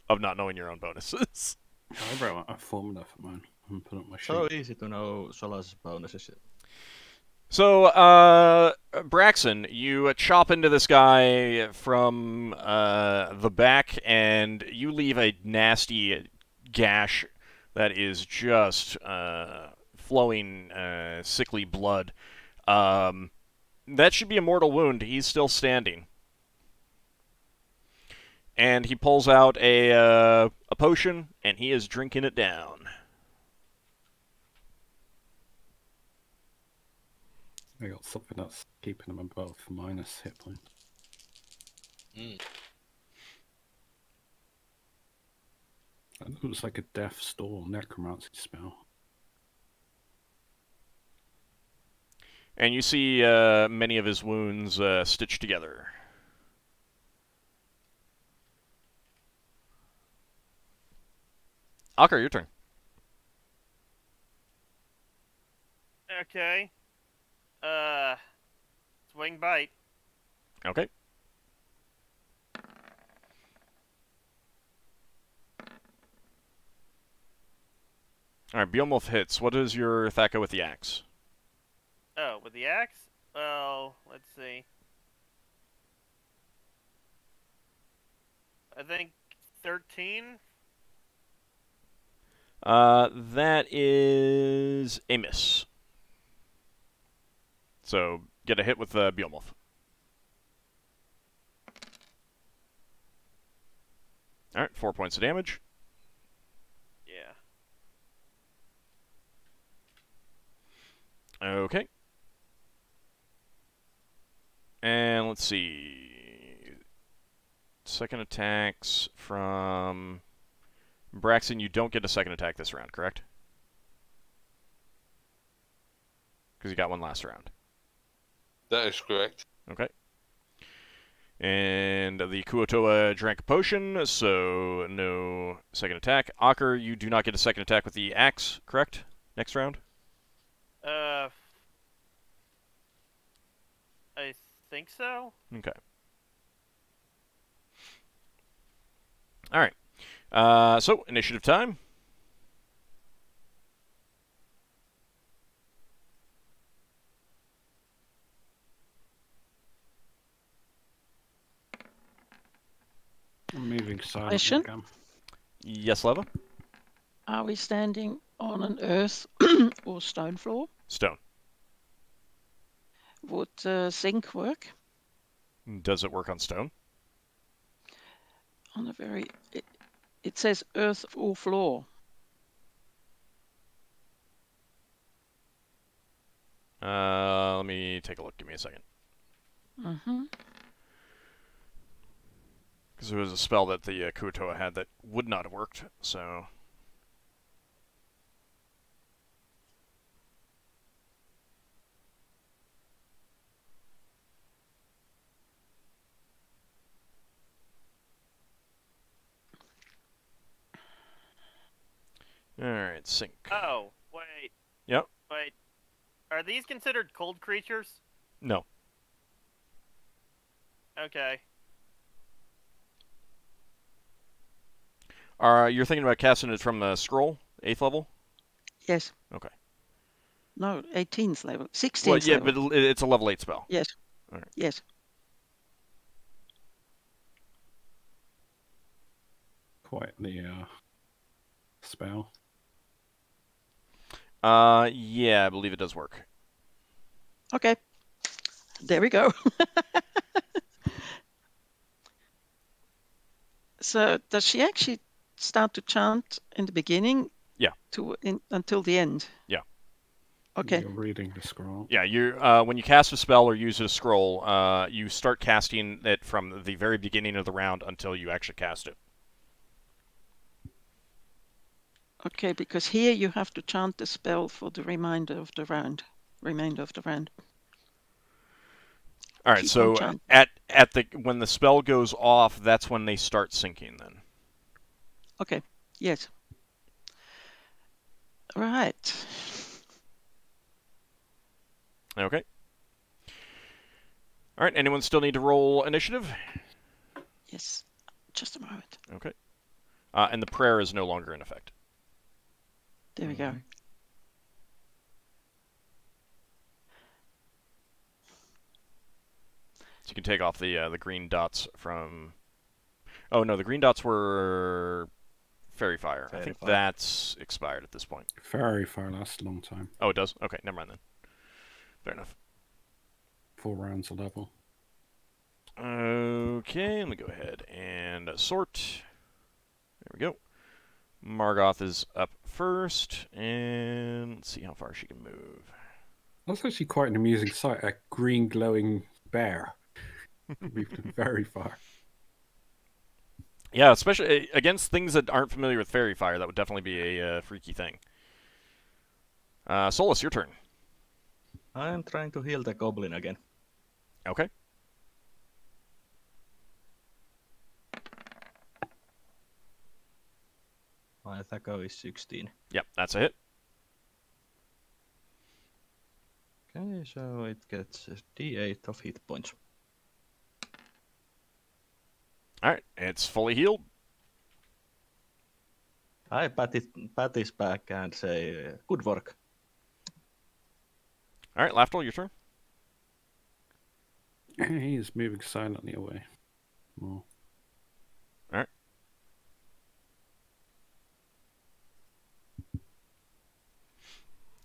of not knowing your own bonuses. I wrote a formula for mine and put up my sheet. So easy to know Solas bonuses. So, Braxon, you chop into this guy from the back, and you leave a nasty gash that is just flowing sickly blood. That should be a mortal wound. He's still standing. And he pulls out a potion, and he is drinking it down. I got something that's keeping them above minus hit points. Mm. That looks like a death storm necromancy spell. And you see many of his wounds stitched together. Ockar, your turn. Okay. Swing bite. Okay. Alright, Beowulf hits. What is your Thaka with the axe? Oh, with the axe? Well, let's see. I think 13? That is a miss. So, get a hit with Beowulf. Alright, 4 points of damage. Yeah. Okay. And let's see. Second attacks from Braxon. You don't get a second attack this round, correct? Because you got one last round. That is correct. Okay. And the Kuotoa drank a potion, so no second attack. Ockar, you do not get a second attack with the axe, correct? Next round? I think so. Okay. Alright. So, initiative time. I'm moving silently Question? again. Yes, Leva? Are we standing on an earth or stone floor? Stone. Would zinc work? Does it work on stone? On a very... It says earth or floor. Let me take a look. Give me a second. Mm-hmm. Because there was a spell that the Kuotoa had that would not have worked, so... Alright, sync. Oh, wait. Yep. Wait. Are these considered cold creatures? No. Okay. You're thinking about casting it from the scroll, 8th level? Yes. Okay. No, 18th level. 16th Well, yeah, level. but it's a level 8 spell. Yes. Alright. Yes. Quite the spell. Yeah, I believe it does work. Okay. There we go. So does she actually start to chant in the beginning? Yeah. Until the end? Yeah. Okay. You're reading the scroll. Yeah, you when you cast a spell or use a scroll, you start casting it from the very beginning of the round until you actually cast it. Okay, because here you have to chant the spell for the remainder of the round. All right, Keep so on chanting. at the when the spell goes off, that's when they start syncing. Then. Okay. Yes. Right. Okay. All right. Anyone still need to roll initiative? Yes. Just a moment. Okay. And the prayer is no longer in effect. There we go. So you can take off the green dots from. Oh no, the green dots were Fairy Fire. I Fairy think Fire. that's expired at this point. Very far lasts a long time. Oh, it does? Okay, never mind then. Fair enough. 4 rounds a level. Okay, let me go ahead and sort. There we go. Margoth is up first, and let's see how far she can move. That's actually quite an amusing sight. A green glowing bear. Moved very far. Yeah, especially against things that aren't familiar with Fairy Fire, that would definitely be a freaky thing. Solas, your turn. I'm trying to heal the goblin again. Okay. My attack is 16. Yep, that's a hit. Okay, so it gets a d8 of hit points. Alright, it's fully healed. I pat his back and say, good work. Alright, Lafdul, your turn. He's moving silently away. More. Alright.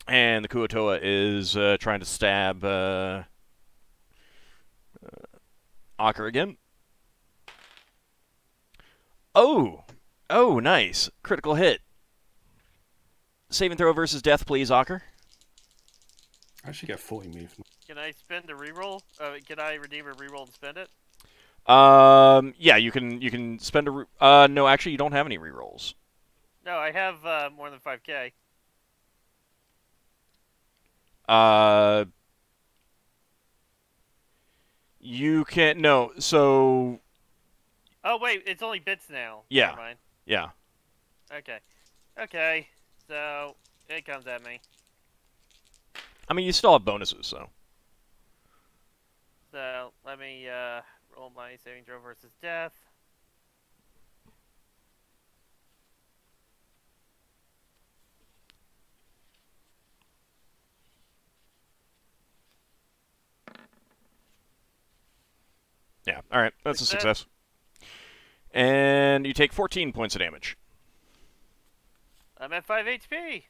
And the Kuotoa is trying to stab Ockar again. Oh! Oh, nice. Critical hit. Saving throw versus death, please, Ockar. I should get 40 movement. Can I spend a reroll? Can I redeem a reroll and spend it? Yeah, you can spend a no, actually you don't have any rerolls. No, I have more than 5k. You can't, no, so Oh wait, it's only bits now. Yeah. Never mind. yeah. Okay. Okay. So it comes at me. I mean, you still have bonuses, so. So let me roll my saving throw versus death. Yeah, alright, that's a success. And you take 14 points of damage. I'm at 5 HP.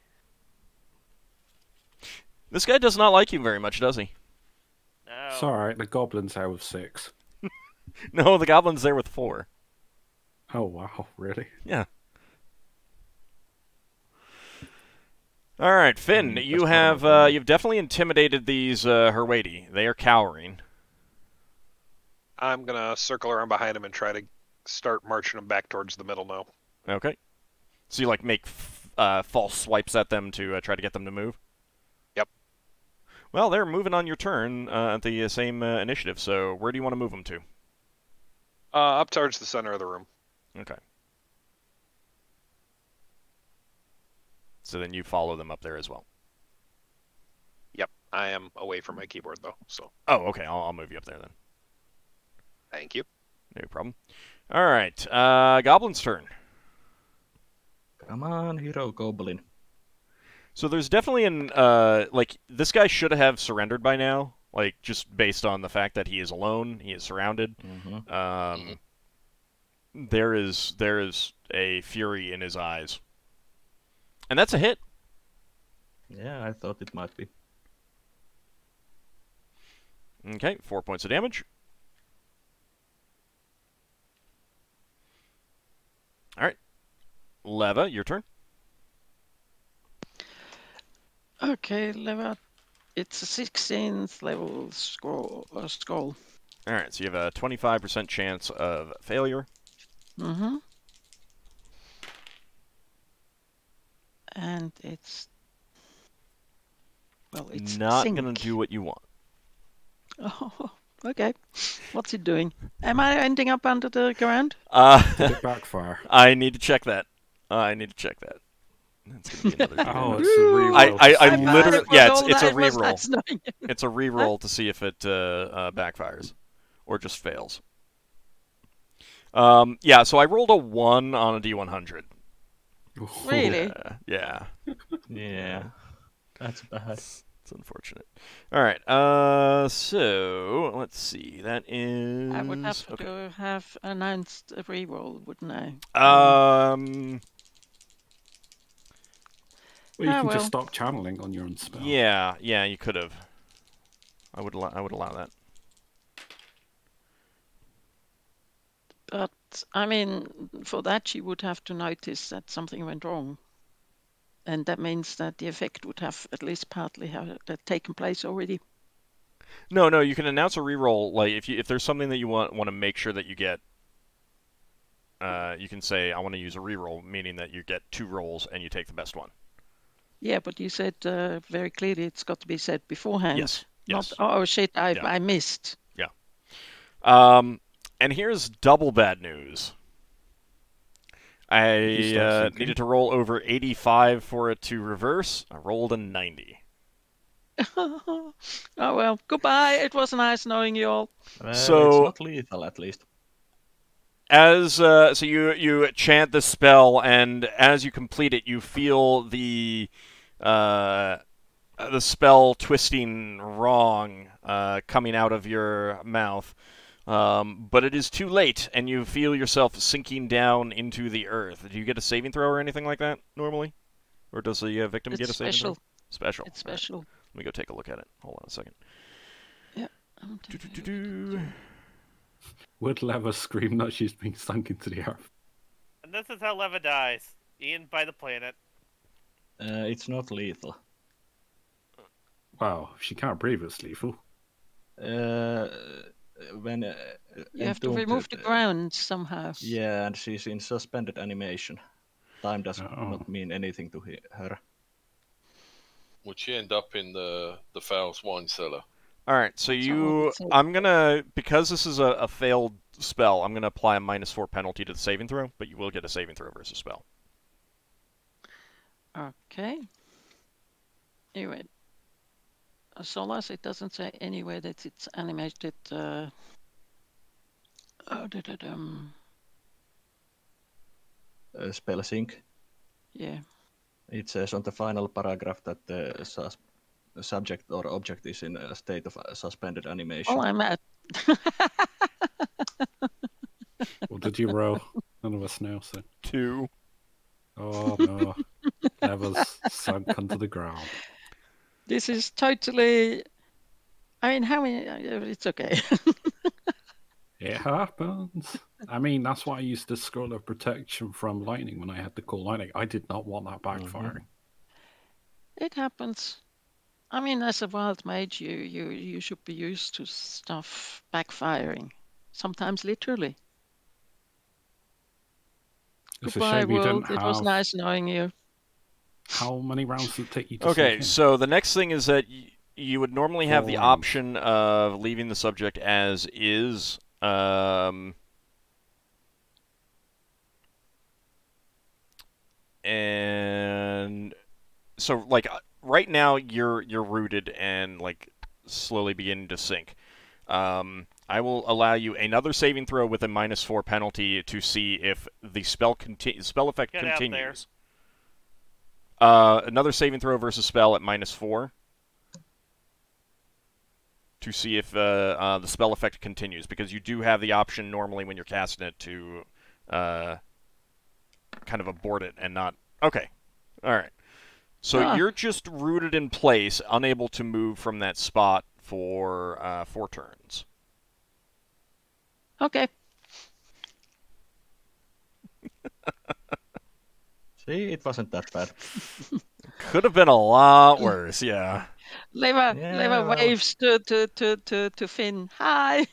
This guy does not like you very much, does he? No. It's alright, the goblin's out with 6. No, the goblin's there with 4. Oh wow, really? Yeah. Alright, Finn, you have you've definitely intimidated these Herwadi. They are cowering. I'm gonna circle around behind him and try to start marching them back towards the middle now. Okay. So you like make false swipes at them to try to get them to move? Yep. Well, they're moving on your turn at the same initiative, so where do you want to move them to? Up towards the center of the room. Okay. So then you follow them up there as well. Yep, I am away from my keyboard though, so Oh, okay, I'll move you up there then. thank you. No problem. Alright, Goblin's turn. Come on, hero goblin. So there's definitely an, like, this guy should have surrendered by now. Like, just based on the fact that he is alone, he is surrounded. Mm-hmm. There is a fury in his eyes. And that's a hit. Yeah, I thought it might be. Okay, 4 points of damage. Alright. Leva, your turn. Okay, level. It's a 16th level scroll. Alright, so you have a 25% chance of failure. Mm-hmm. And it's... Well, it's Not sync. gonna do what you want. Oh, okay. What's it doing? Am I ending up under the ground? Did it backfire? I need to check that. That's gonna be another. Oh, it's a reroll. I literally, yeah, it's a reroll. reroll. It's a reroll to see if it backfires or just fails. Yeah, so I rolled a 1 on a D100. Really? Yeah. Yeah, that's bad. It's unfortunate. All right. So let's see. That is. I would have to have announced a reroll, wouldn't I? Well, you Ah, can well. just stop channeling on your own spell. Yeah, you could have. I would allow that. But, I mean, for that she would have to notice that something went wrong. And that means that the effect would have at least partly have taken place already. No, you can announce a reroll. Like if there's something that you want to make sure that you get, you can say I want to use a reroll, meaning that you get 2 rolls and you take the best one. Yeah, but you said very clearly it's got to be said beforehand. Yes. Not, oh shit, I missed. Yeah. And here's double bad news. I needed to roll over 85 for it to reverse. I rolled a 90. Oh well, goodbye. It was nice knowing you all. So it's not lethal, at least. As so you chant the spell, and as you complete it, you feel the spell twisting wrong coming out of your mouth. But it is too late, and you feel yourself sinking down into the earth. Do you get a saving throw or anything like that normally, or does the victim get a saving throw? Special. It's special. Right. Let me go take a look at it. Hold on a second. Yeah. Would Leva scream that she's being sunk into the earth? And this is how Leva dies. Eaten by the planet. It's not lethal. Wow, if she can't breathe, it's lethal. When you have to remove the ground somehow. Yeah, and she's in suspended animation. Time does not mean anything to her. Would she end up in the Fowl's wine cellar? All right, so I'm gonna, because this is a failed spell, I'm gonna apply a -4 penalty to the saving throw, but you will get a saving throw versus spell. Okay. Anyway. Solas, it doesn't say anywhere that it's animated. Spell sync. Yeah. It says on the final paragraph that the subject or object is in a state of suspended animation. Oh, I'm at. What did you roll? None of us know, so. 2. Oh no. Leva's sunk onto the ground. This is totally. I mean, how many? It's okay. It happens. I mean, that's why I used the scroll of protection from lightning when I had to call lightning. I did not want that backfiring. It happens. I mean, as a wild mage, you should be used to stuff backfiring. Sometimes literally. It's Goodbye, a shame you world. didn't It was have... nice knowing you. How many rounds did it take you to Okay, sink in? so the next thing is that you would normally have the option of leaving the subject as is. And so, like, right now you're rooted and like slowly beginning to sink. I will allow you another saving throw with a -4 penalty to see if the spell effect continues. Another saving throw versus spell at -4 to see if the spell effect continues, because you do have the option normally when you're casting it to kind of abort it and not... Okay. All right. So you're just rooted in place, unable to move from that spot for 4 turns. Okay. See, it wasn't that bad. Could have been a lot worse, yeah. Leva waves to Finn. Hi.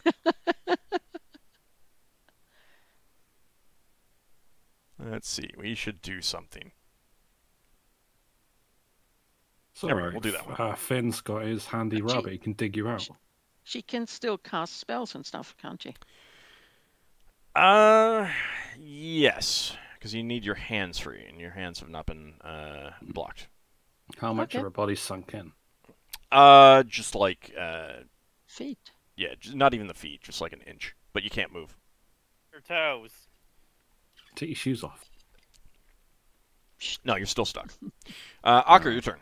Let's see. We should do something. Sorry, we'll do that one. Finn's got his handy rabbit. He can dig you out. She can still cast spells and stuff, can't she? Yes. Because you need your hands free, and your hands have not been blocked. How much of her body's sunk in? Just like... feet. Yeah, not even the feet, just like an inch. But you can't move. Her toes. Take your shoes off. No, you're still stuck. Ockar, your turn.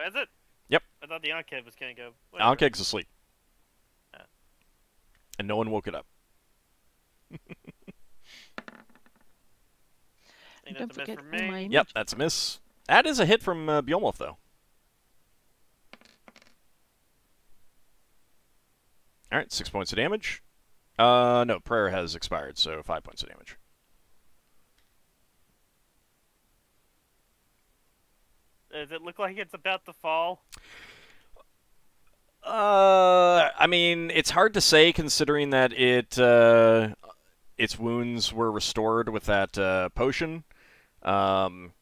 Is it? Yep. I thought the Ankh was going to go. Ankeg's asleep. And no one woke it up. think Don't that's a miss forget for all my me. Yep, image. that's a miss. That is a hit from Bjornwolf, though. All right, 6 points of damage. No, prayer has expired, so 5 points of damage. Does it look like it's about to fall? I mean, it's hard to say considering that its wounds were restored with that potion. And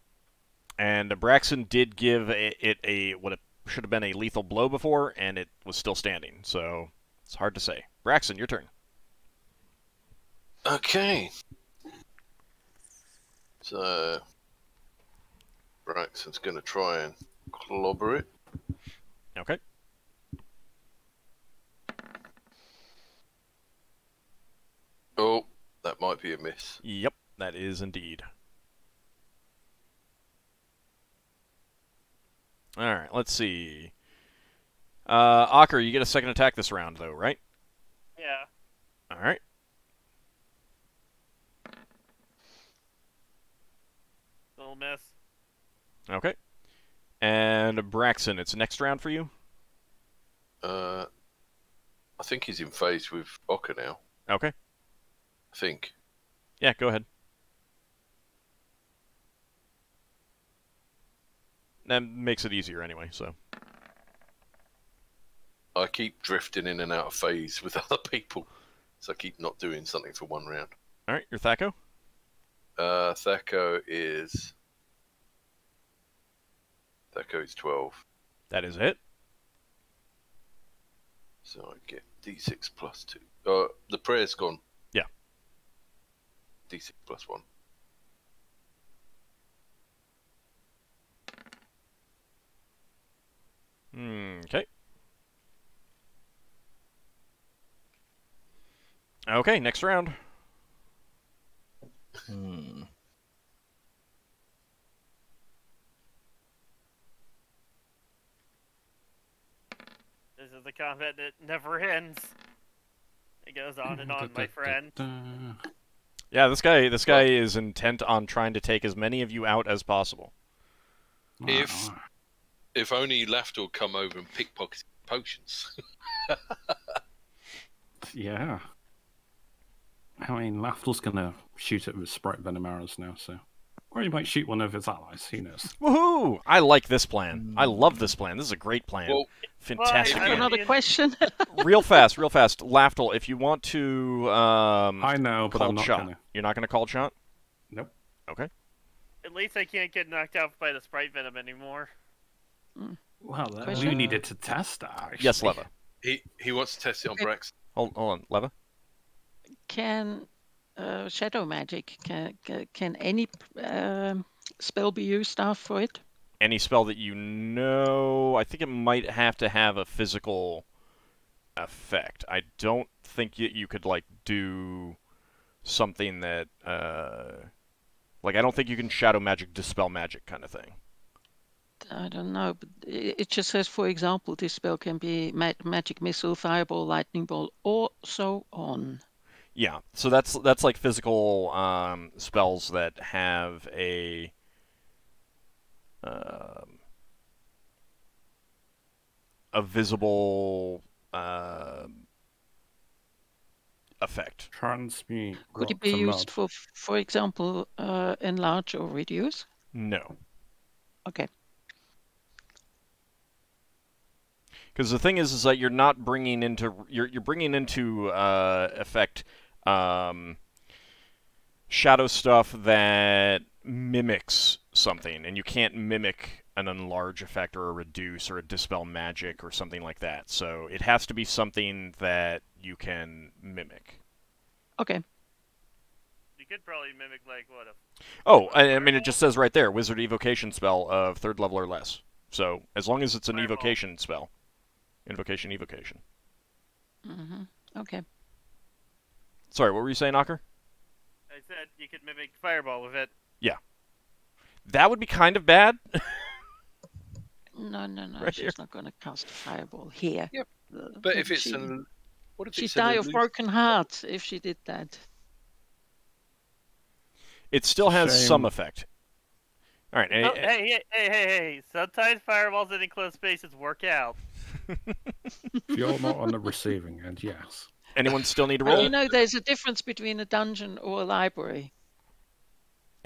Braxon did give it what it should have been a lethal blow before, and it was still standing. So it's hard to say. Braxon, your turn. Okay. So Braxon's going to try and clobber it. Okay. Oh, that might be a miss. Yep, that is indeed. All right, let's see. Ockar, you get a second attack this round, though, right? Yeah. All right. Little miss. Okay. And Braxon, it's next round for you? I think he's in phase with Ockar now. Okay. I think. Yeah, go ahead. That makes it easier anyway, so. I keep drifting in and out of phase with other people, so I keep not doing something for one round. All right, your Thaco? Thaco is 12. That is it. So I get D6 plus 2. The prayer's gone. Yeah. D6 plus 1. Okay. Okay, next round. This is the combat that never ends. It goes on and on, my friend. Yeah, this guy is intent on trying to take as many of you out as possible. If only Lafdul come over and pickpocket potions. Yeah. I mean, Lafdul's gonna shoot it with Sprite Venom arrows now, so. Or he might shoot one of his allies, who knows? Woohoo! I like this plan. I love this plan. This is a great plan. Well, Fantastic. I have Yeah. another question. Real fast. Lafdul, if you want to I know, but call I'm not shot. gonna. You're not going to call shot? Nope. Okay. At least I can't get knocked out by the Sprite Venom anymore. Well, Question? we needed to test that, actually. Yes, Leva. he wants to test it on Braxon. Hold on, Leva. Can shadow magic, can any spell be used now for it? Any spell that you know, I think it might have to have a physical effect. I don't think you could, like, do something that, like, I don't think you can shadow magic, dispel magic kind of thing. I don't know, but it just says, for example, this spell can be magic missile, fireball, lightning bolt, or so on. Yeah, so that's like physical spells that have a visible effect. Transmute. Could it rock be to used mud. for example, enlarge or reduce? No. Okay. Because the thing is that you're not bringing into you're bringing into effect shadow stuff that mimics something, and you can't mimic an enlarge effect or a reduce or a dispel magic or something like that. So it has to be something that you can mimic. Okay. You could probably mimic, like, what? Oh, I mean, it just says right there, wizard evocation spell of 3rd level or less. So as long as it's an Fireball. evocation spell. Invocation, evocation. Mm-hmm. Okay. Sorry, what were you saying, Ockar? I said you could mimic Fireball with it. That would be kind of bad. No. Right She's here. not going to cast Fireball here. Yep. But if it's she'd die of broken heart if she did that. It still has Shame. some effect. All right. Oh, hey! Sometimes fireballs in enclosed spaces work out. If you're not on the receiving end, yes. Anyone still need to But roll? you know, there's a difference between a dungeon or a library.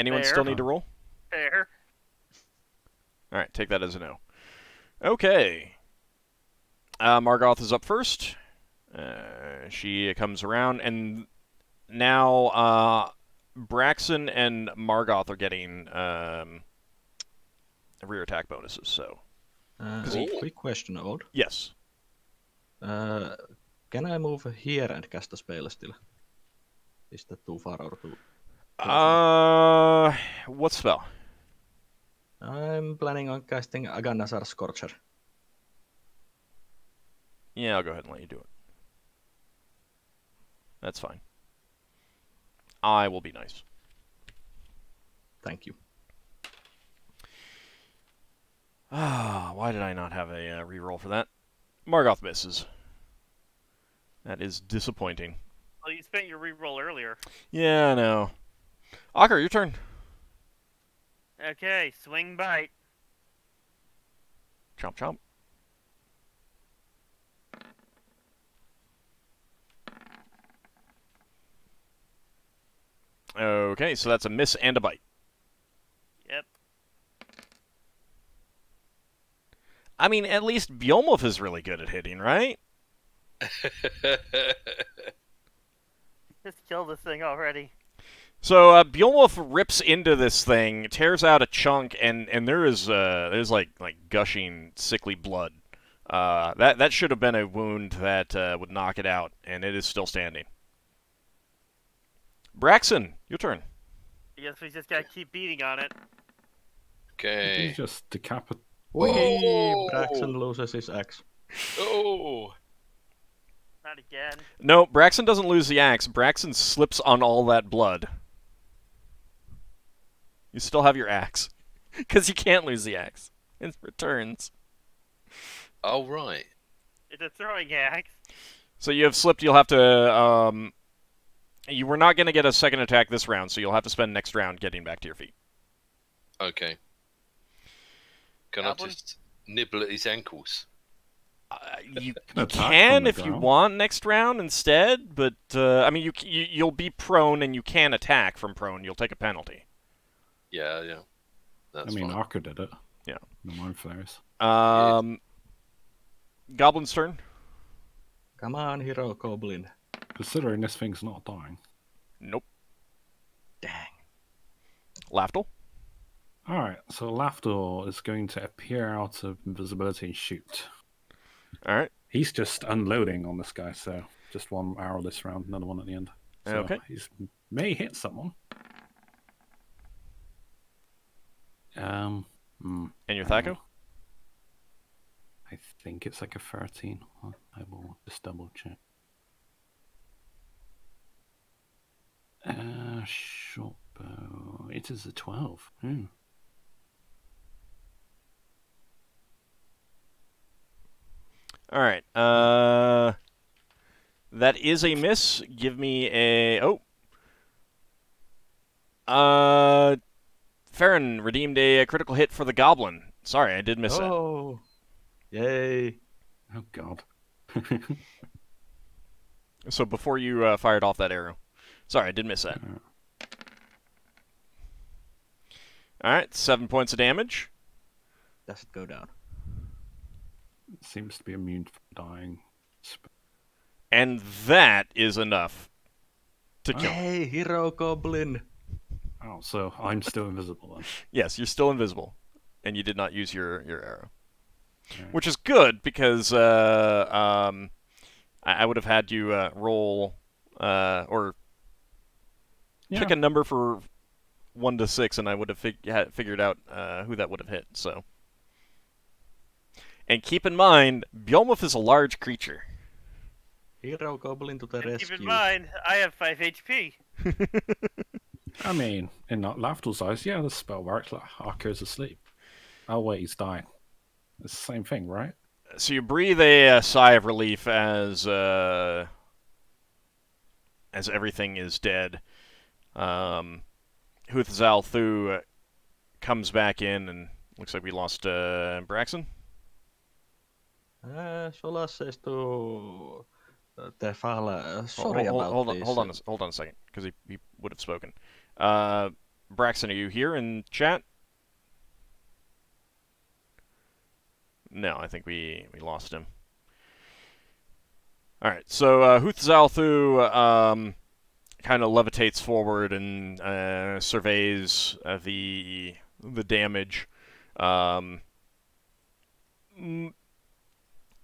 Anyone Fair. still need to roll? Fair. All right, take that as a no. Okay. Margoth is up first. She comes around, and now Braxon and Margoth are getting rear attack bonuses. So Quick question, Old. yes. Can I move here and cast a spell still? Is that too far or too? What spell? I'm planning on casting Aganazar Scorcher. Yeah, I'll go ahead and let you do it. That's fine. I will be nice. Thank you. Why did I not have a reroll for that? Margoth misses. That is disappointing. Well, you spent your reroll earlier. Yeah, I know. Ockar, your turn. Okay, swing bite. Chomp chomp. Okay, so that's a miss and a bite. Yep. I mean, at least Bjolmolf is really good at hitting, right? Just kill this thing already. So Bjolmolf rips into this thing, tears out a chunk, and there's like gushing sickly blood. That should have been a wound that would knock it out, and it is still standing. Braxon, your turn. I guess we just gotta keep beating on it. Okay. He's just decapitated. Whoa! Braxon loses his axe. Oh! Not again. No, Braxon doesn't lose the axe. Braxon slips on all that blood. You still have your axe. Because you can't lose the axe. It returns. Oh, right. It's a throwing axe. So you have slipped. You'll have to... you were not going to get a second attack this round, so you'll have to spend next round getting back to your feet. Okay. Can Goblin? I just nibble at his ankles? You Attack can from the if you ground. want next round instead, but I mean you'll be prone and you can attack from prone. You'll take a penalty. Yeah, yeah. That's I mean, fine. Ockar did it. Yeah. No mind flares. Goblin's turn. Come on, hero goblin. Considering this thing's not dying. Nope. Dang. Lafdul. Alright, so Lafdul is going to appear out of invisibility and shoot. All right. He's just unloading on this guy, so just one arrow this round, another one at the end. So Okay. He may hit someone. And your Thaco? I think it's like a 13. I will just double check. Short bow. It is a 12. All right. That is a miss. Give me a... Farron redeemed a critical hit for the goblin. Sorry, I did miss that. Oh, yay. Oh, God. So before you fired off that arrow. Sorry, I did miss that. All right, 7 points of damage. Does it go down? It seems to be immune to dying. And that is enough to kill him. Hey, hero goblin. Oh, so I'm still invisible then. Yes, you're still invisible. And you did not use your arrow. Okay. Which is good, because I would have had you roll or pick a number for 1 to 6, and I would have figured out who that would have hit. So, and keep in mind, Bjolmolf is a large creature. Hero goblin to the And rescue. keep in mind, I have 5 HP. I mean, in Lafdul's eyes, yeah, the spell works. Like, Arco's asleep. Oh, wait, he's dying. It's the same thing, right? So you breathe a sigh of relief as everything is dead. And Huthzal comes back in, and looks like we lost Braxon. Solas says to the fella, sorry about this. Hold on a second, because he would have spoken. Braxon, are you here in chat? No, I think we lost him. All right, so Huthzal kind of levitates forward and surveys the damage. A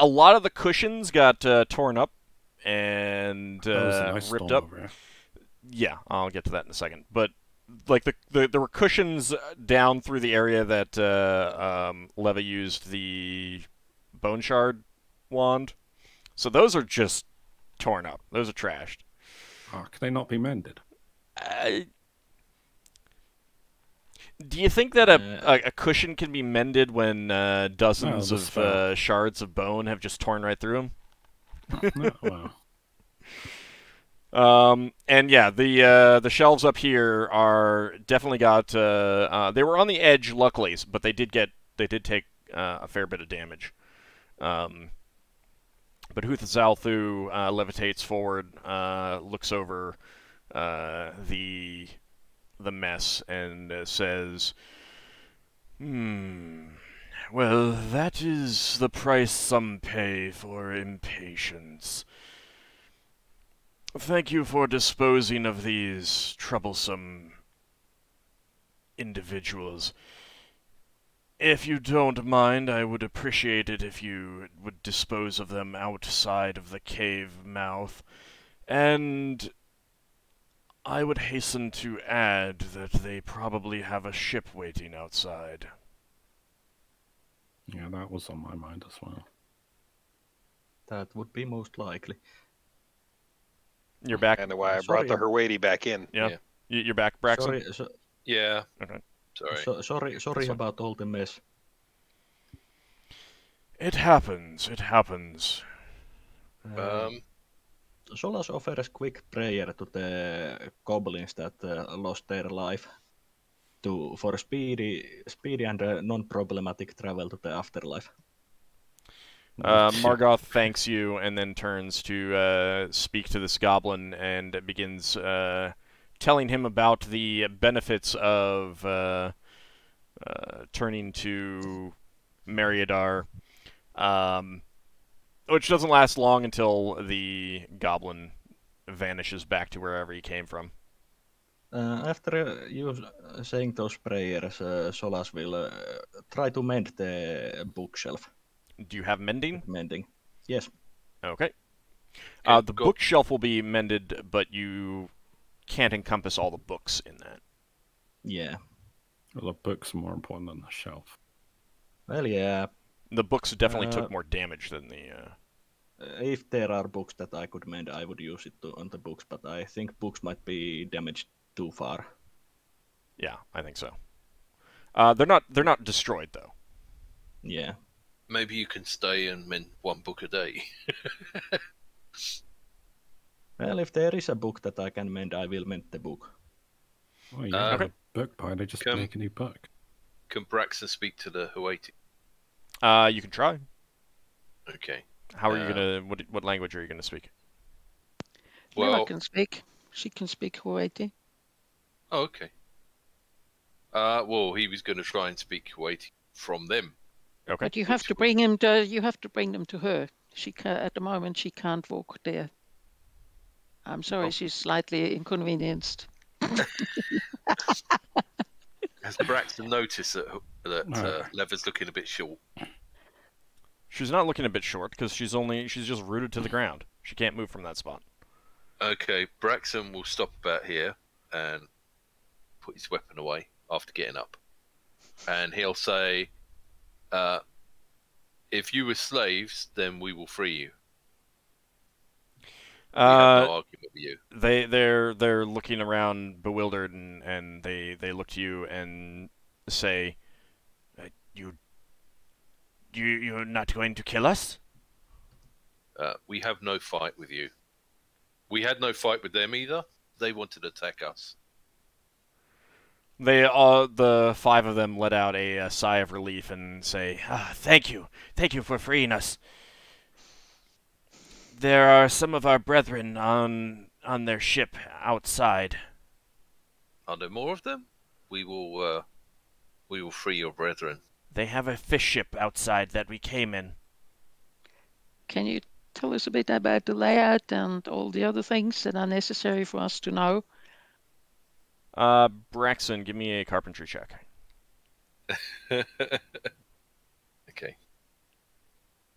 lot of the cushions got torn up and ripped up. Yeah, I'll get to that in a second. But like there were cushions down through the area that Leva used the bone shard wand. So those are just torn up. Those are trashed. Oh, can they not be mended? Do you think that a cushion can be mended when dozens of shards of bone have just torn right through them? No, wow. And yeah, the shelves up here are definitely got. They were on the edge, luckily, but they did take a fair bit of damage. But Huthzal levitates forward, looks over the mess, and says, well, that is the price some pay for impatience. Thank you for disposing of these troublesome individuals. If you don't mind, I would appreciate it if you would dispose of them outside of the cave mouth. And I would hasten to add that they probably have a ship waiting outside. Yeah, that was on my mind as well. That would be most likely. You're back? And why I brought the Herwady back in. Yeah. You're back, Braxon? Yeah. Okay. Sorry about all the mess. It happens. Solas offers quick prayer to the goblins that lost their life for speedy and non-problematic travel to the afterlife. Margoth thanks you and then turns to speak to this goblin and begins telling him about the benefits of turning to Meriadar, which doesn't last long until the goblin vanishes back to wherever he came from. After you saying those prayers, Solas will try to mend the bookshelf. Do you have mending? Mending, yes. Okay. The bookshelf will be mended, but you can't encompass all the books in that. Yeah. Well, the books are more important than the shelf. Well, yeah. The books definitely took more damage than the... If there are books that I could mend, I would use it on the books, but I think books might be damaged too far. Yeah, I think so. They're not destroyed, though. Yeah. Maybe you can stay and mend one book a day. Well, if there is a book that I can mend, I will mend the book. Well, you have a book by, they just make a new book. Can Braxon speak to the Huati? You can try. Okay. How are you gonna? What language are you gonna speak? Well, Leva can speak. She can speak Huati. Oh, okay. Well, he was going to try and speak Huati from them. Okay. But you have to bring him to. You have to bring them to her. She at the moment she can't walk there. I'm sorry, she's slightly inconvenienced. Has Braxton noticed that Leva's looking a bit short? She's not looking a bit short because she's just rooted to the ground. She can't move from that spot. Okay, Braxton will stop about here and put his weapon away after getting up, and he'll say, "If you were slaves, then we will free you." We have no argument with you. They're looking around bewildered and they look to you and say, You're not going to kill us? We have no fight with you. We had no fight with them either. They wanted to attack us. The 5 of them let out a sigh of relief and say, thank you for freeing us. There are some of our brethren on their ship outside. Are there more of them? We will free your brethren. They have a fish ship outside that we came in. Can you tell us a bit about the layout and all the other things that are necessary for us to know? Braxon, give me a carpentry check. Okay.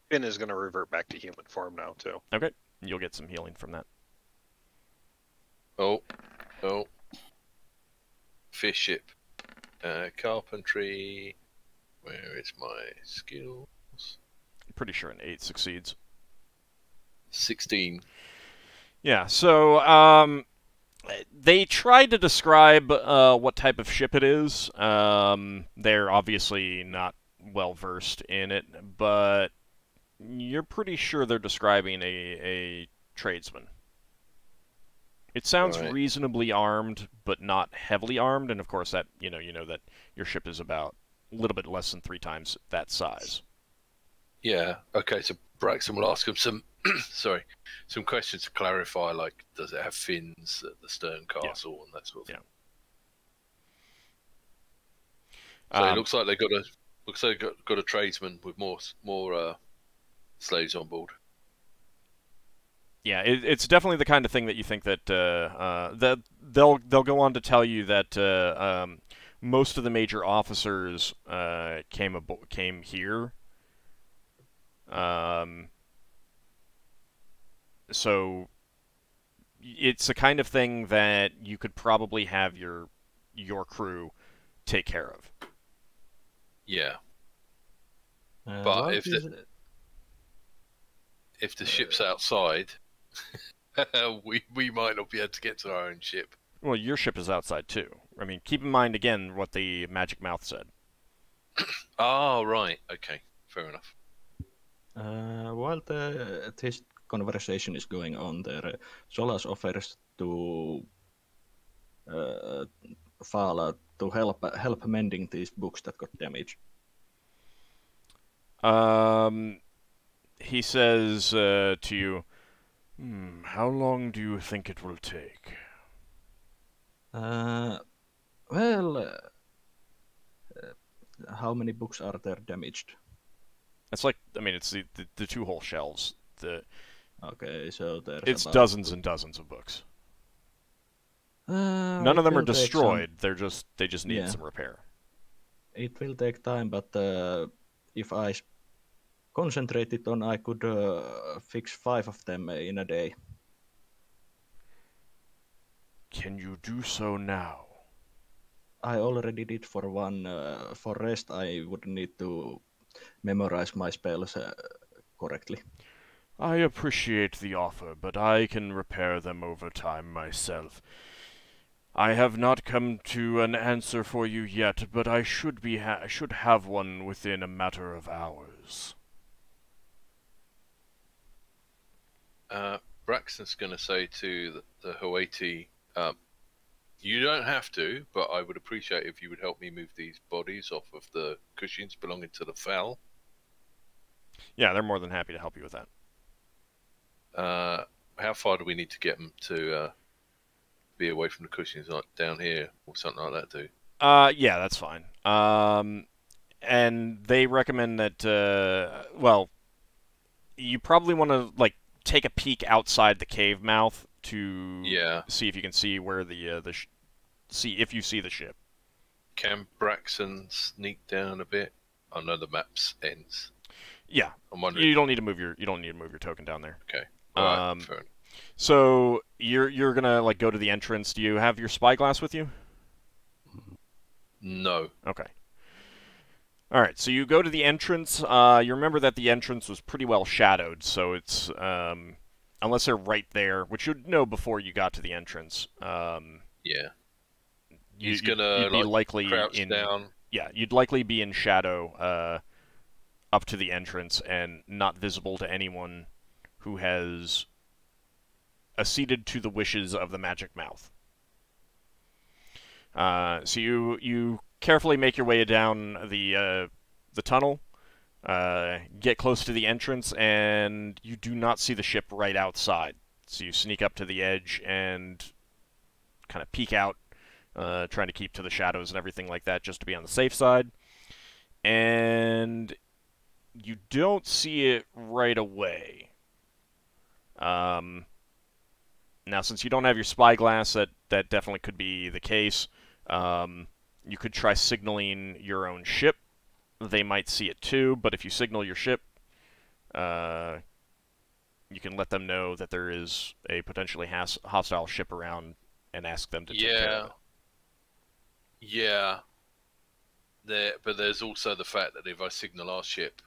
Finn is going to revert back to human form now, too. Okay, you'll get some healing from that. Oh. Fish ship. Carpentry. Where is my skills? I'm pretty sure an 8 succeeds. 16. Yeah, so, they tried to describe what type of ship it is. They're obviously not well-versed in it, but you're pretty sure they're describing a tradesman. It sounds Right. reasonably armed, but not heavily armed, and of course that you know that your ship is about a little bit less than 3 times that size. Yeah. Okay. So Braxton will ask him some, some questions to clarify. Like, does it have fins at the stern castle and that sort of thing? So it looks like they got a tradesman with more slaves on board. Yeah, it's definitely the kind of thing that you think that that they'll go on to tell you that most of the major officers came here. So it's the kind of thing that you could probably have your crew take care of. Yeah. But What if is if the ship's outside, we might not be able to get to our own ship. Well, your ship is outside too. I mean, keep in mind again what the magic mouth said. Oh, right. Okay. Fair enough. While this conversation is going on there, Solas offers to Fala to help mending these books that got damaged. He says to you, how long do you think it will take? How many books are there damaged? It's like, I mean, it's the 2 whole shelves. Okay, so there's It's about... dozens and dozens of books. None of them are destroyed. They just need some repair. It will take time, but if I concentrated on, I could fix 5 of them in a day. Can you do so now? I already did for one. For rest, I would need to memorize my spells correctly. I appreciate the offer, but I can repair them over time myself. I have not come to an answer for you yet, but I should have one within a matter of hours. Braxton's going to say to the Hawaii, you don't have to, but I would appreciate if you would help me move these bodies off of the cushions belonging to the fowl. Yeah, they're more than happy to help you with that. How far do we need to get them to be away from the cushions, like down here or something like that, do? Yeah, that's fine. And they recommend that, well, you probably want to, like, take a peek outside the cave mouth to see if you can see where see if you see the ship. Can Braxon sneak down a bit? I know the map's ends. Yeah, you don't need to move your token down there. Okay. All right, fair enough. So you're gonna like go to the entrance. Do you have your spyglass with you? No. Okay. All right. So you go to the entrance. You remember that the entrance was pretty well shadowed, so it's unless they're right there, which you'd know before you got to the entrance. Yeah. You'd gonna be likely crouch down. Yeah, you'd likely be in shadow up to the entrance and not visible to anyone who has acceded to the wishes of the magic mouth. So you carefully make your way down the tunnel, get close to the entrance, and you do not see the ship right outside. So you sneak up to the edge and kind of peek out, trying to keep to the shadows and everything like that, just to be on the safe side. And you don't see it right away. Now, since you don't have your spyglass, that definitely could be the case. You could try signaling your own ship. They might see it too, but if you signal your ship, you can let them know that there is a potentially hostile ship around and ask them to take care of it. Yeah. But there's also the fact that if I signal our ship,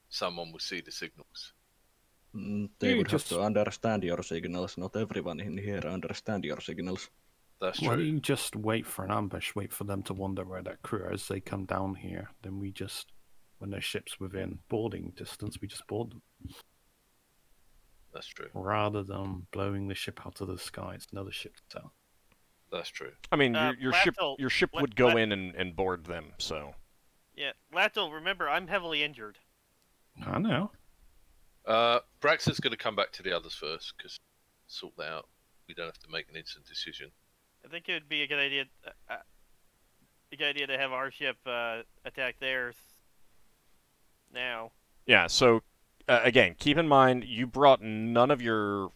someone will see the signals. They would have to understand your signals. Not everyone in here understand your signals. That's true. Why don't you just wait for an ambush, wait for them to wonder where that crew are as they come down here. Then we just, when their ship's within boarding distance, we just board them. That's true. Rather than blowing the ship out of the sky, it's another ship to tell. That's true. I mean, your ship would go in and board them, so... Yeah, Lafdul, remember, I'm heavily injured. I know. Braxon's going to come back to the others first, because sort that out. We don't have to make an instant decision. I think it would be a good idea to have our ship attack theirs now. Yeah, so, again, keep in mind, you brought none of your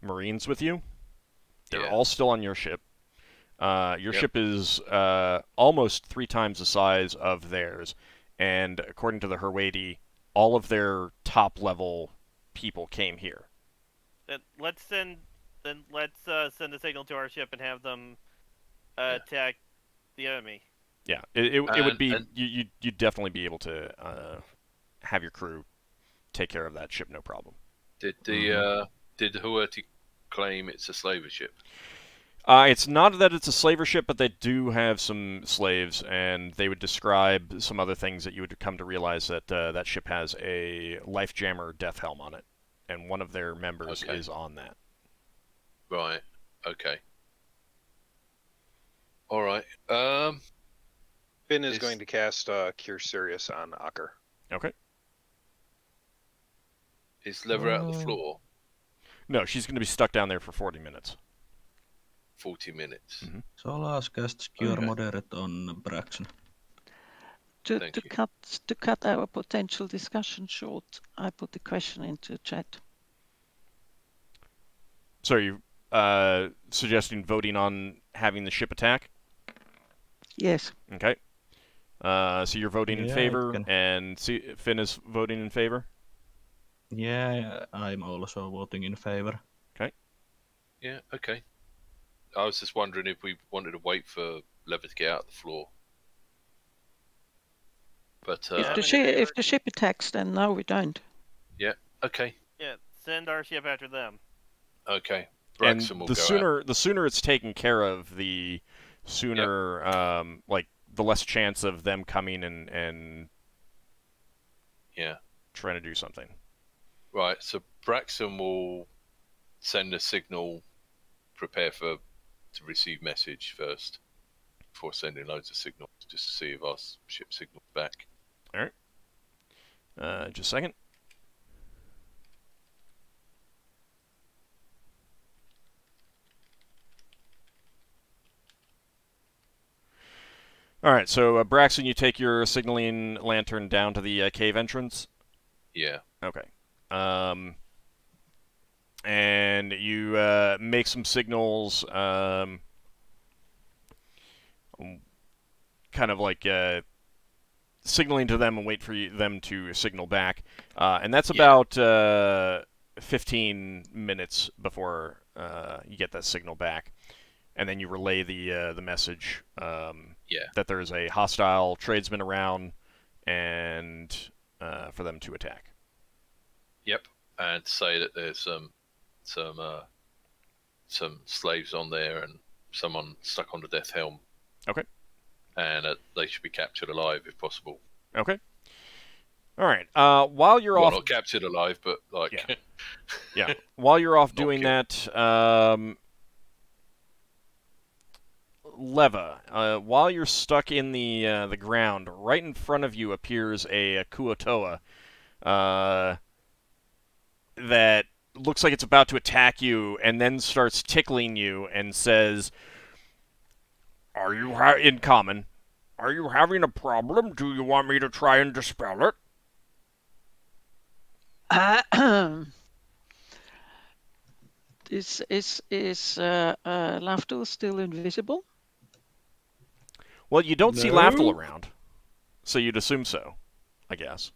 Marines with you. They're all still on your ship. Your ship is almost 3 times the size of theirs, and according to the Herwadi, all of their top-level people came here. Then let's send a signal to our ship and have them attack the enemy. Yeah, it would be you'd definitely be able to have your crew take care of that ship, no problem. Did the Herwadi claim it's a slaver ship? It's not that it's a slaver ship, but they do have some slaves, and they would describe some other things that you would come to realize that that ship has a life jammer death helm on it, and one of their members is on that. Right. Okay. All right. Finn is going to cast Cure Serious on Ockar. Okay. Is Lever out the floor? No, she's going to be stuck down there for 40 minutes. 40 minutes. Mm-hmm. Solas casts Cure Moderate on Braxon. To cut our potential discussion short, I put the question into chat. So are you suggesting voting on having the ship attack? Yes. Okay. So you're voting in favor, and Finn is voting in favor? Yeah, I'm also voting in favor. Okay. Yeah, okay. I was just wondering if we wanted to wait for Lever to get out the floor. But if the ship attacks, then no, we don't. Yeah. Okay. Yeah, send our ship after them. Okay. Braxon will go out. The sooner it's taken care of, the sooner, like the less chance of them coming and trying to do something. Right. So Braxon will send a signal. Prepare to receive message first before sending loads of signals, just to see if our ship signals back. All right. Just a second. All right, so Braxon, you take your signaling lantern down to the cave entrance? Yeah. Okay. And you make some signals, kind of like signaling to them and wait for them to signal back. And that's about 15 minutes before you get that signal back. And then you relay the message that there's a hostile tradesman around and for them to attack. Yep. And say that there's some slaves on there and someone stuck on the death helm. Okay. And they should be captured alive if possible. Okay. All right. While you're off, not captured alive, but like yeah. While you're off doing that, Leva, while you're stuck in the ground, right in front of you appears a Kuotoa that looks like it's about to attack you, and then starts tickling you and says, "Are you in common? Are you having a problem? Do you want me to try and dispel it?" Is Lafdul still invisible? Well, you don't see No. Lafdul around, so you'd assume so, I guess.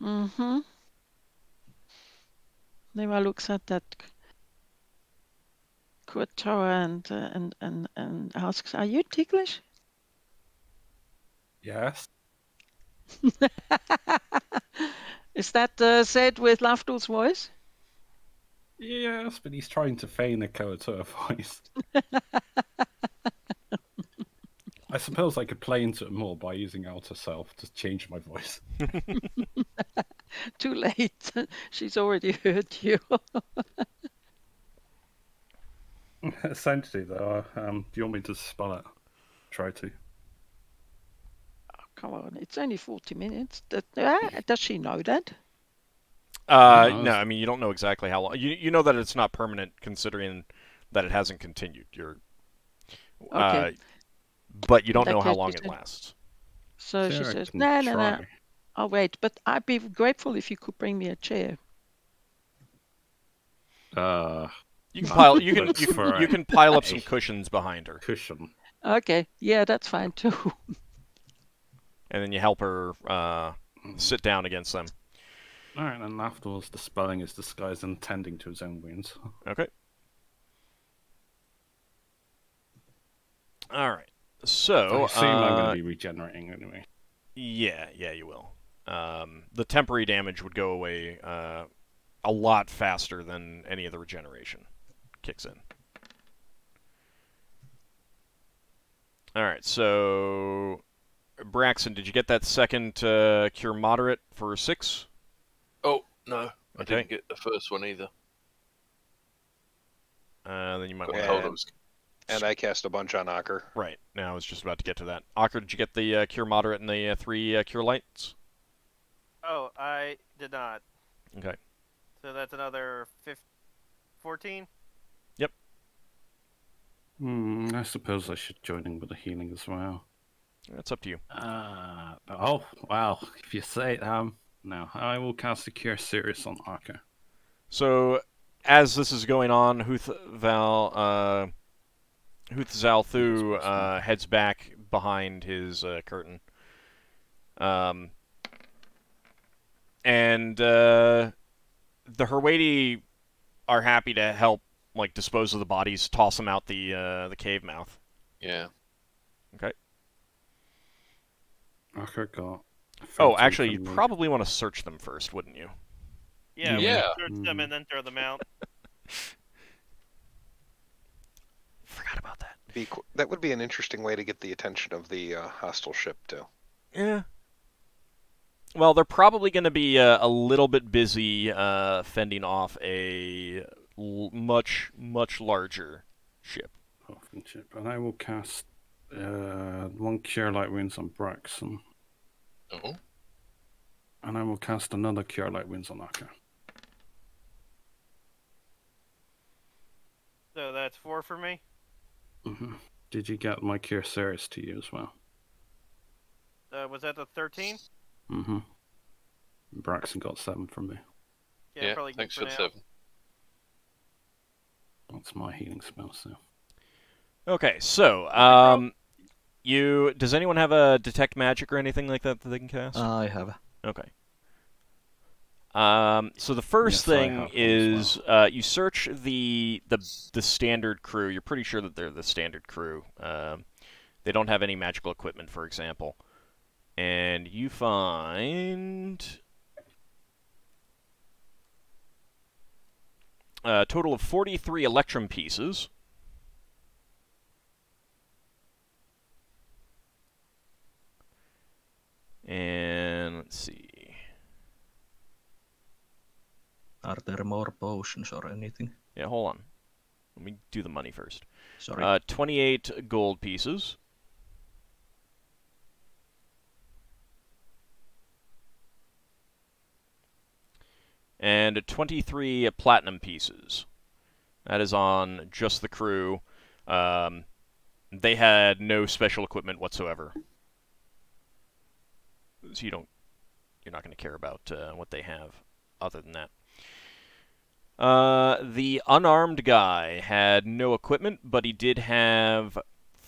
Mm-hmm. Neva looks at that Kuatoa and asks, "Are you ticklish?" Yes. Is that said with Lafdul's voice? Yes, but he's trying to feign a Koatoa voice. I suppose I could play into it more by using Outer Self to change my voice. Too late. She's already heard you. Essentially, though, do you want me to spell it? Try to. Come on, it's only 40 minutes. Does she know that? No, I mean, you don't know exactly how long. You know that it's not permanent, considering that it hasn't continued. Okay. But you don't That know how case, long you it said- lasts. So she Sure, I says, can no. try. I'll wait, but I'd be grateful if you could bring me a chair. You can pile. You can. Looks You can. for You can pile up some a cushions behind her, cushion. Okay, yeah, that's fine too. and then you help her sit down against them. Alright, and afterwards, dispelling his disguise and tending to his own wounds. Okay. All right. So I assume I'm going to be regenerating anyway. Yeah, you will. The temporary damage would go away a lot faster than any of the regeneration kicks in. All right, so Braxon, did you get that second cure moderate for 6? Oh, no. I Okay. didn't get the first one either. Then you might Got want told to... it was... And I cast a bunch on Ockar. Right, now I was just about to get to that. Ockar, did you get the cure moderate and the 3 cure lights? Oh, I did not. Okay. So that's another 14? I suppose I should join in with the healing as well. That's up to you. Oh, wow. If you say it, no. I will cast a Cure Serious on Ockar. So, as this is going on, Huth-Zal-Thu heads back behind his curtain. And the Herwadi are happy to help, like, dispose of the bodies, toss them out the cave mouth. Yeah. Okay. Ockar got... Oh, 13 actually, from you'd me. probably want to search them first, wouldn't you? Yeah, we Yeah. can search them and then throw them out. Forgot about that. That would be an interesting way to get the attention of the hostile ship, too. Yeah. Well, they're probably going to be a little bit busy fending off a much larger ship. Orphan ship. And I will cast 1 Cure Light Wounds on Braxon. Oh. And I will cast another Cure Light Wounds on Ockar. So that's 4 for me. Did you get my Cure Serious to you as well? Was that the 13? Braxon got 7 from me. Yeah, probably thanks good for the now. 7. That's my healing spell, so. Okay, so does anyone have a detect magic or anything like that they can cast? I have. Okay. So the first Yes, I thing have one is as you search the standard crew. You're pretty sure that they're the standard crew. They don't have any magical equipment, for example, and you find a total of 43 electrum pieces. And let's see. Are there more potions or anything? Yeah, hold on. Let me do the money first. Sorry. 28 gold pieces. And 23 platinum pieces. That is on just the crew. They had no special equipment whatsoever. So you're not going to care about what they have other than that. The unarmed guy had no equipment, but he did have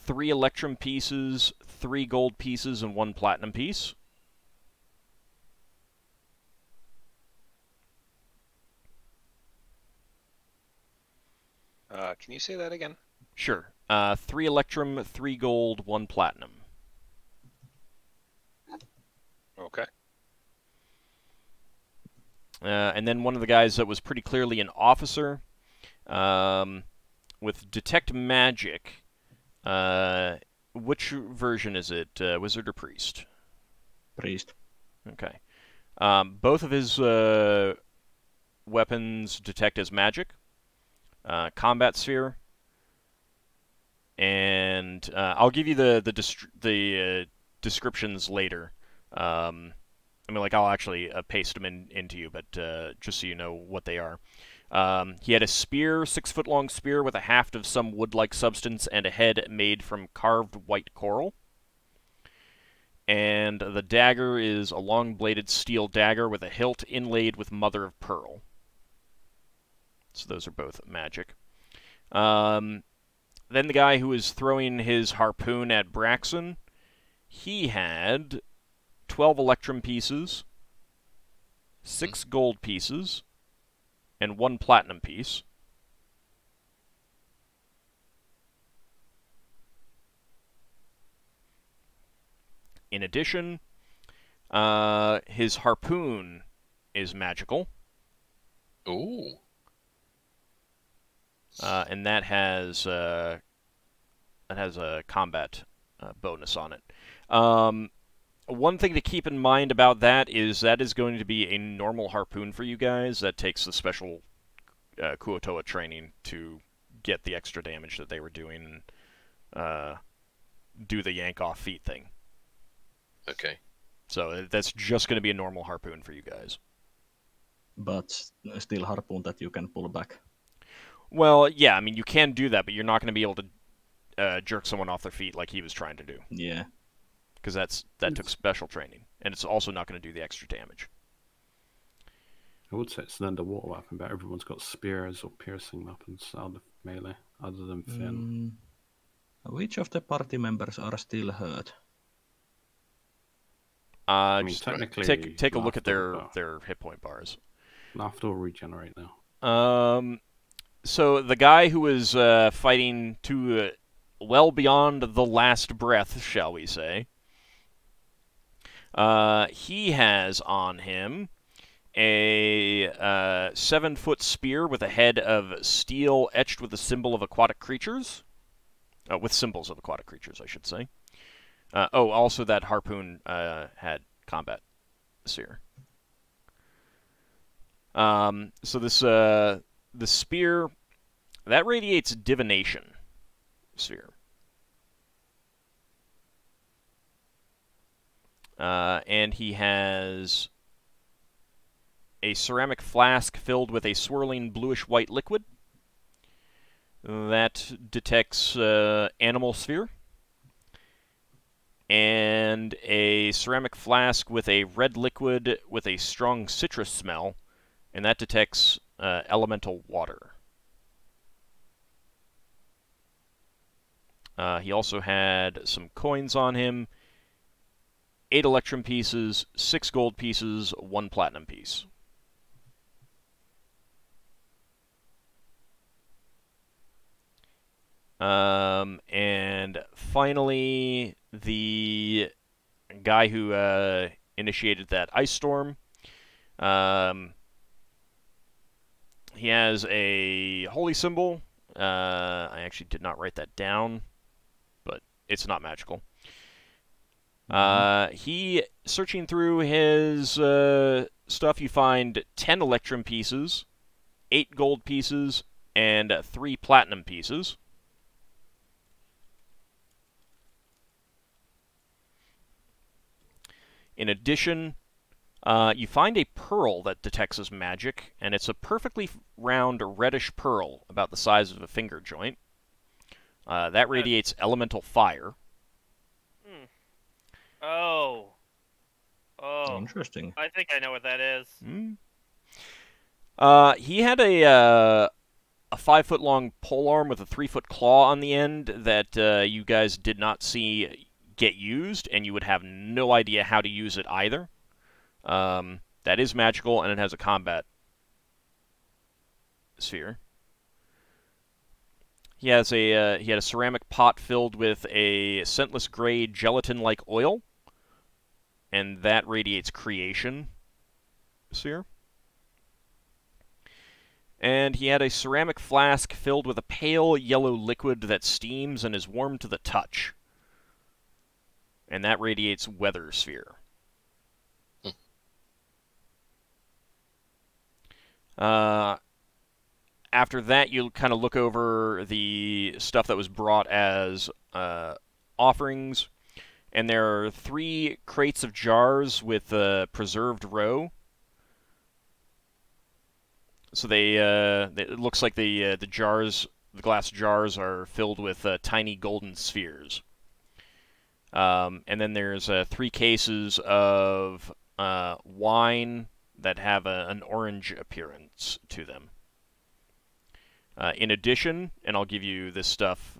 3 electrum pieces, 3 gold pieces, and 1 platinum piece. Can you say that again? Sure. 3 electrum, 3 gold, 1 platinum. Okay. And then one of the guys that was pretty clearly an officer, with Detect Magic. Which version is it? Wizard or Priest? Priest. Okay. Both of his weapons detect as magic. Combat Sphere. And I'll give you the descriptions later. I mean, like, I'll actually paste them into you, but just so you know what they are. He had a spear, 6-foot-long spear with a haft of some wood-like substance and a head made from carved white coral. And the dagger is a long-bladed steel dagger with a hilt inlaid with mother of pearl. So those are both magic. Then the guy who was throwing his harpoon at Braxon, he had 12 electrum pieces, 6 gold pieces, and 1 platinum piece. In addition, his harpoon is magical. Ooh. And that has a combat bonus on it. One thing to keep in mind about that is going to be a normal harpoon for you guys. That takes the special Kuotoa training to get the extra damage that they were doing and do the yank off feet thing. Okay. So that's just going to be a normal harpoon for you guys. But still harpoon that you can pull back. Well, yeah, I mean, you can do that, but you're not going to be able to jerk someone off their feet like he was trying to do. Yeah. Because that took special training, and it's also not going to do the extra damage. I would say it's an underwater weapon, but everyone's got spears or piercing weapons out of melee, other than Finn. Which of the party members are still hurt? I mean, technically, take a look at Lafdul, their hit point bars. Lafdul regenerate now. So the guy who was fighting to well beyond the last breath, shall we say, he has on him a 7-foot spear with a head of steel etched with a symbol of aquatic creatures. With symbols of aquatic creatures, I should say. Also that harpoon had combat sphere. So this the spear that radiates divination sphere. And he has a ceramic flask filled with a swirling bluish-white liquid that detects animal sphere, and a ceramic flask with a red liquid with a strong citrus smell, and that detects elemental water. He also had some coins on him, 8 electrum pieces, 6 gold pieces, 1 platinum piece. And finally, the guy who initiated that ice storm, he has a holy symbol. I actually did not write that down, but it's not magical. He, searching through his stuff, you find 10 electrum pieces, 8 gold pieces, and 3 platinum pieces. In addition, you find a pearl that detects as magic, and it's a perfectly round reddish pearl about the size of a finger joint. That radiates elemental fire. Oh. Oh. Interesting. I think I know what that is. He had a 5-foot-long polearm with a 3-foot claw on the end that you guys did not see get used, and you would have no idea how to use it either. That is magical, and it has a combat sphere. He had a ceramic pot filled with a scentless gray gelatin-like oil, and that radiates creation sphere. And he had a ceramic flask filled with a pale yellow liquid that steams and is warm to the touch, and that radiates weather sphere. After that, you kind of look over the stuff that was brought as offerings, and there are 3 crates of jars with preserved roe. So it looks like the glass jars are filled with tiny golden spheres. And then there's 3 cases of wine that have an orange appearance to them. In addition, and I'll give you this stuff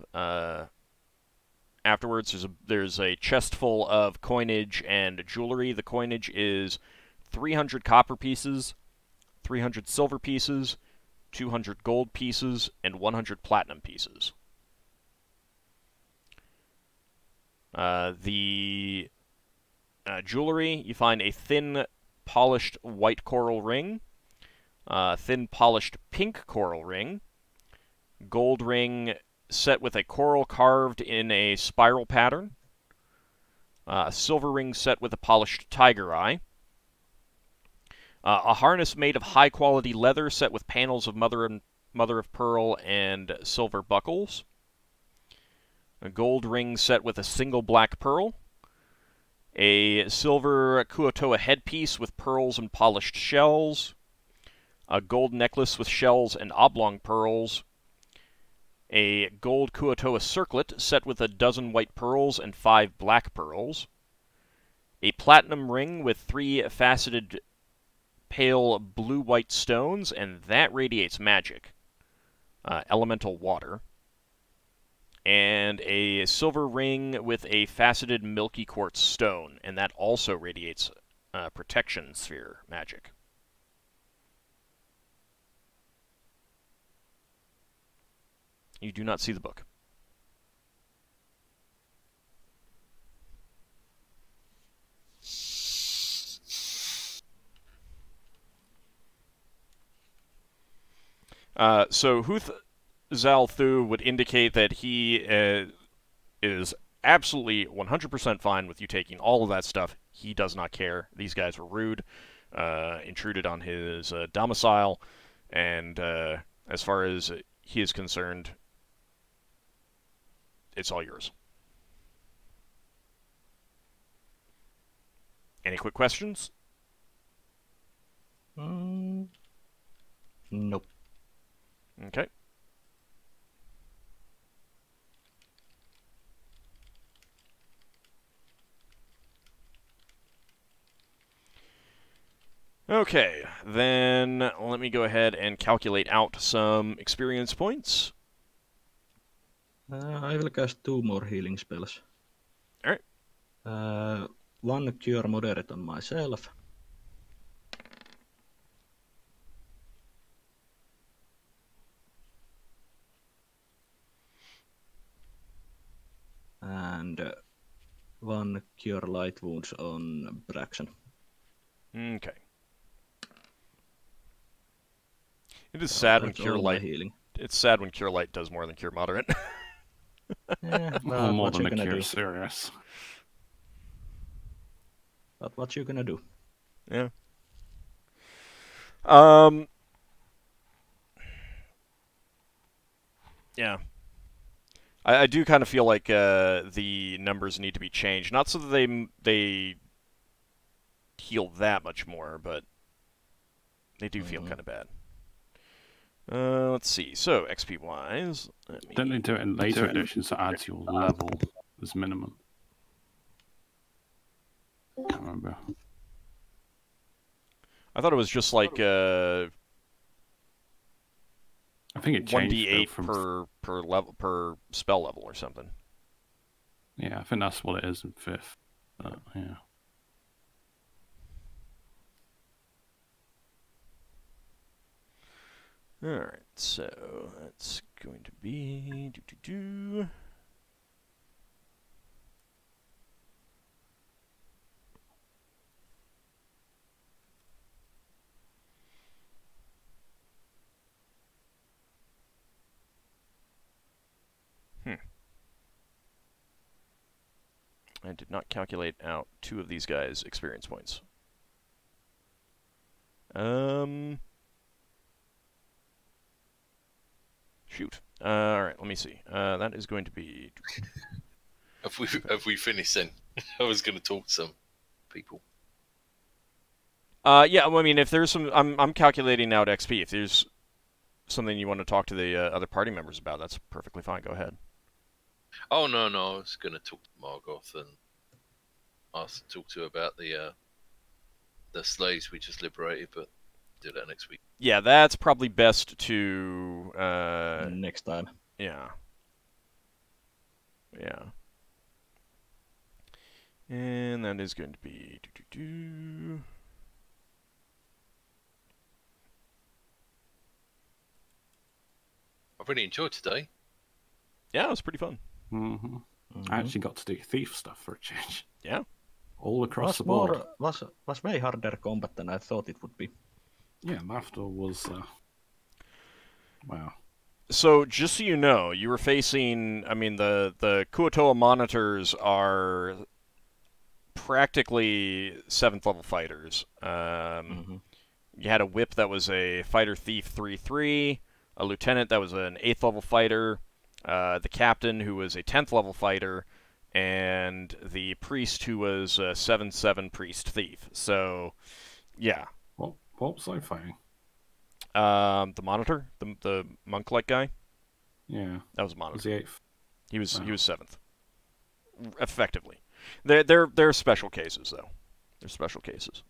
afterwards, there's a chest full of coinage and jewelry. The coinage is 300 copper pieces, 300 silver pieces, 200 gold pieces, and 100 platinum pieces. The jewelry, you find a thin, polished white coral ring, thin, polished pink coral ring, gold ring set with a coral carved in a spiral pattern, a silver ring set with a polished tiger eye, a harness made of high-quality leather set with panels of mother of pearl and silver buckles, a gold ring set with a single black pearl, a silver Kuotoa headpiece with pearls and polished shells, a gold necklace with shells and oblong pearls, a gold Kuotoa circlet set with a dozen white pearls and 5 black pearls, a platinum ring with 3 faceted pale blue-white stones, and that radiates magic, elemental water, and a silver ring with a faceted milky quartz stone, and that also radiates protection sphere magic. You do not see the book. So Huth Zalthu would indicate that he is absolutely 100% fine with you taking all of that stuff. He does not care. These guys were rude, intruded on his domicile, and as far as he is concerned, it's all yours. Any quick questions? Nope. Okay. Okay, then let me go ahead and calculate out some experience points. I will cast 2 more healing spells. Alright. 1 cure moderate on myself. And 1 cure light wounds on Braxon. Okay. It is sad when That's Cure all my Light. healing. It's sad when Cure Light does more than Cure Moderate. Yeah, Well, more what than you a gonna cure do? serious. But what you gonna do? Yeah. Yeah. I do kind of feel like the numbers need to be changed. Not so that they heal that much more, but they do feel kind of bad. Let's see. So, XP-wise... Don't they do it in later editions that adds your level as minimum? Can't remember. I thought it was just like... I think it changed 1d8 from... per level per spell level or something. Yeah, I think that's what it is in 5th. Yeah. Alright, so that's going to be... I did not calculate out 2 of these guys' experience points. Shoot. Alright, let me see. That is going to be... Have we finished then? I was going to talk to some people. Yeah, well, I mean, if there's some... I'm calculating out XP. If there's something you want to talk to the other party members about, that's perfectly fine. Go ahead. Oh, no, I was going to talk to Margoth and ask to talk to her about the slaves we just liberated, but do that next week. Yeah, that's probably best to... next time. Yeah. Yeah. And that is going to be... I really enjoyed today. Yeah, it was pretty fun. Mm-hmm. I actually got to do thief stuff for a change. Yeah. All across the board. Was way harder combat than I thought it would be. Yeah, Lafdul was... wow. So, just so you know, you were facing... I mean, the Kuotoa monitors are practically 7th level fighters. You had a whip that was a fighter thief 3/3, a lieutenant that was an 8th level fighter, the captain who was a 10th level fighter, and the priest who was a 7/7 priest thief. So, yeah. What was I fighting? The monitor, the monk-like guy. Yeah, that was a monitor. Was the 8th? He was 7th. Effectively, they're special cases though. They're special cases.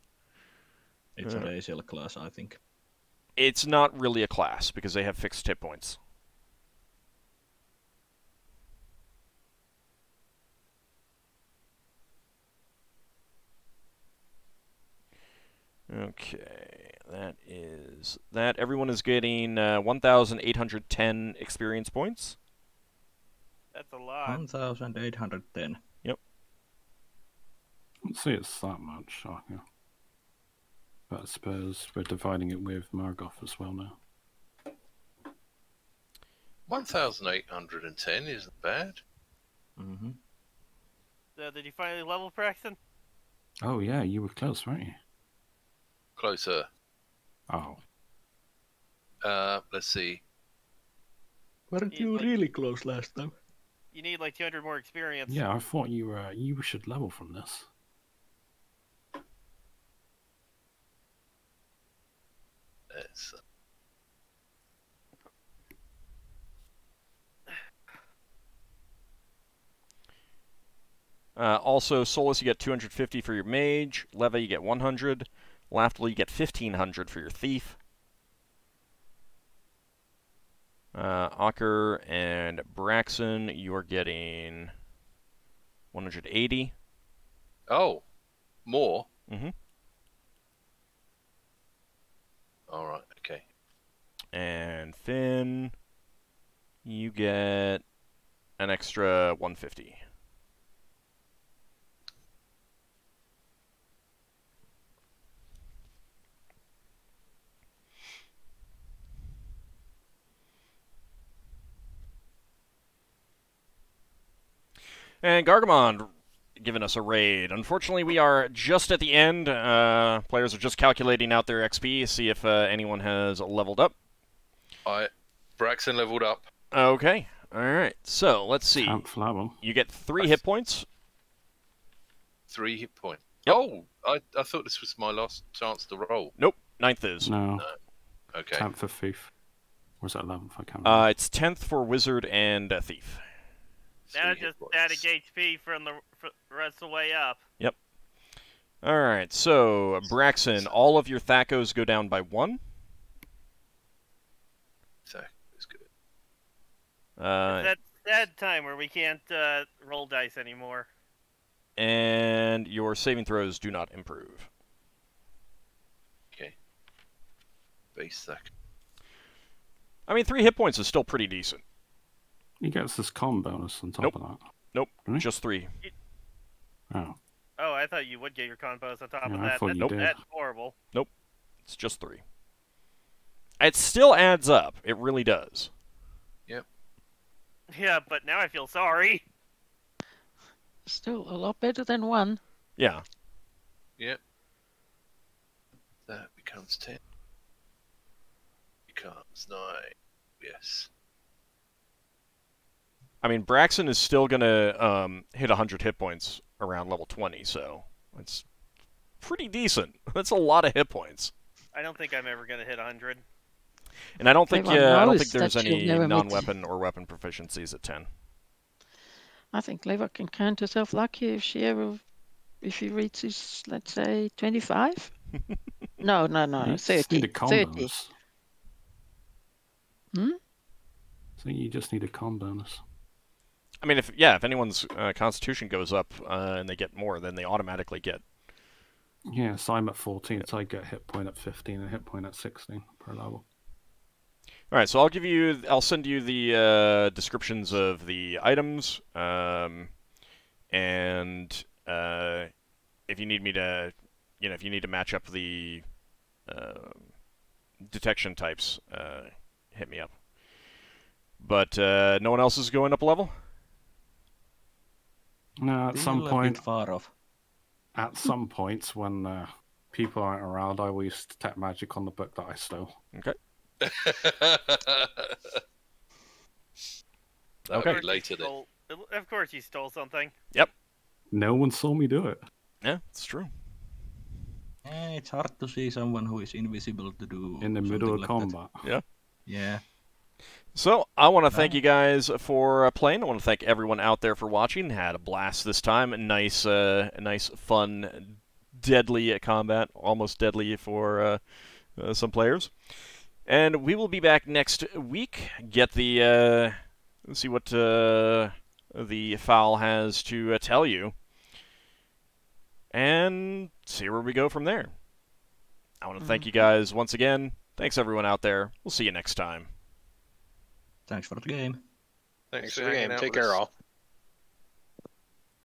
It's a racial class, I think. It's not really a class because they have fixed hit points. Okay, that is that. Everyone is getting 1,810 experience points. That's a lot. 1,810. Yep. Let's see, it's that much. Oh, yeah. But I suppose we're dividing it with Margoth as well now. 1,810 isn't bad. Mm-hmm. So did you finally level Braxon? Oh yeah, you were close, weren't you? Closer. Oh. Let's see. Weren't you really close last time? You need like 200 more experience. Yeah, I thought you should level from this. It's, Also, Solas, you get 250 for your mage. Leva, you get 100. Lafdul, you get 1,500 for your thief. Ockar and Braxon, you're getting 180. oh, more? Mm-hmm. Alright, okay. And Finn, you get an extra 150. And Gargamon giving us a raid. Unfortunately, we are just at the end. Players are just calculating out their XP, see if anyone has leveled up. Braxon leveled up. Okay. All right. So let's see. 10th level. You get 3 hit points. 3 hit points. Yep. Oh, I thought this was my last chance to roll. Nope. 9th is. No. Okay. 10th for thief. Or is that 11th? I can't remember. It's 10th for wizard and thief. Now 3 hit just points. adding HP from the rest of the way up. Yep. All right. So Braxon, all of your Thacos go down by 1. That is good. That sad time where we can't roll dice anymore. And your saving throws do not improve. Okay. Base Thack. I mean, 3 hit points is still pretty decent. He gets this con bonus on top Nope. of that. Nope. Really? Just 3. Oh. Oh, I thought you would get your combos on top Yeah, of I that. thought That's, you did. that's horrible. It's just 3. It still adds up. It really does. Yeah, but now I feel sorry. Still a lot better than 1. Yeah. Yep. That becomes 10. Becomes 9. Yes. I mean, Braxon is still going to hit 100 hit points around level 20, so it's pretty decent. That's a lot of hit points. I don't think I'm ever going to hit 100. And I don't think Everyone I don't knows think there's that you'll any never meet- non-weapon or weapon proficiencies at 10. I think Leva can count herself lucky if she reaches, let's say, 25. No, You 30. just need a con 30. bonus. Hmm? So you just need a con bonus. I mean, if anyone's constitution goes up and they get more, then they automatically get. Yeah, so I'm at 14, so I get hit point at 15 and hit point at 16 per level. All right, so I'll send you the descriptions of the items, and if you need me to, if you need to match up the detection types, hit me up. But no one else is going up a level? No, at some Still a point, bit far off. at some points when people aren't around, I will use detect magic on the book that I stole. Okay. That'll Okay. be later then. Of course you stole something. No one saw me do it. Yeah, it's true. It's hard to see someone who is invisible to do In the middle of something like combat. that. Yeah. So, I want to thank you guys for playing. I want to thank everyone out there for watching. Had a blast this time. Nice, fun, deadly combat. Almost deadly for some players. And we will be back next week. Get the, let's see what the foul has to tell you. And see where we go from there. I want to thank you guys once again. Thanks everyone out there. We'll see you next time. Thanks for the game. Thanks for hanging the game. out Take with care, us. all.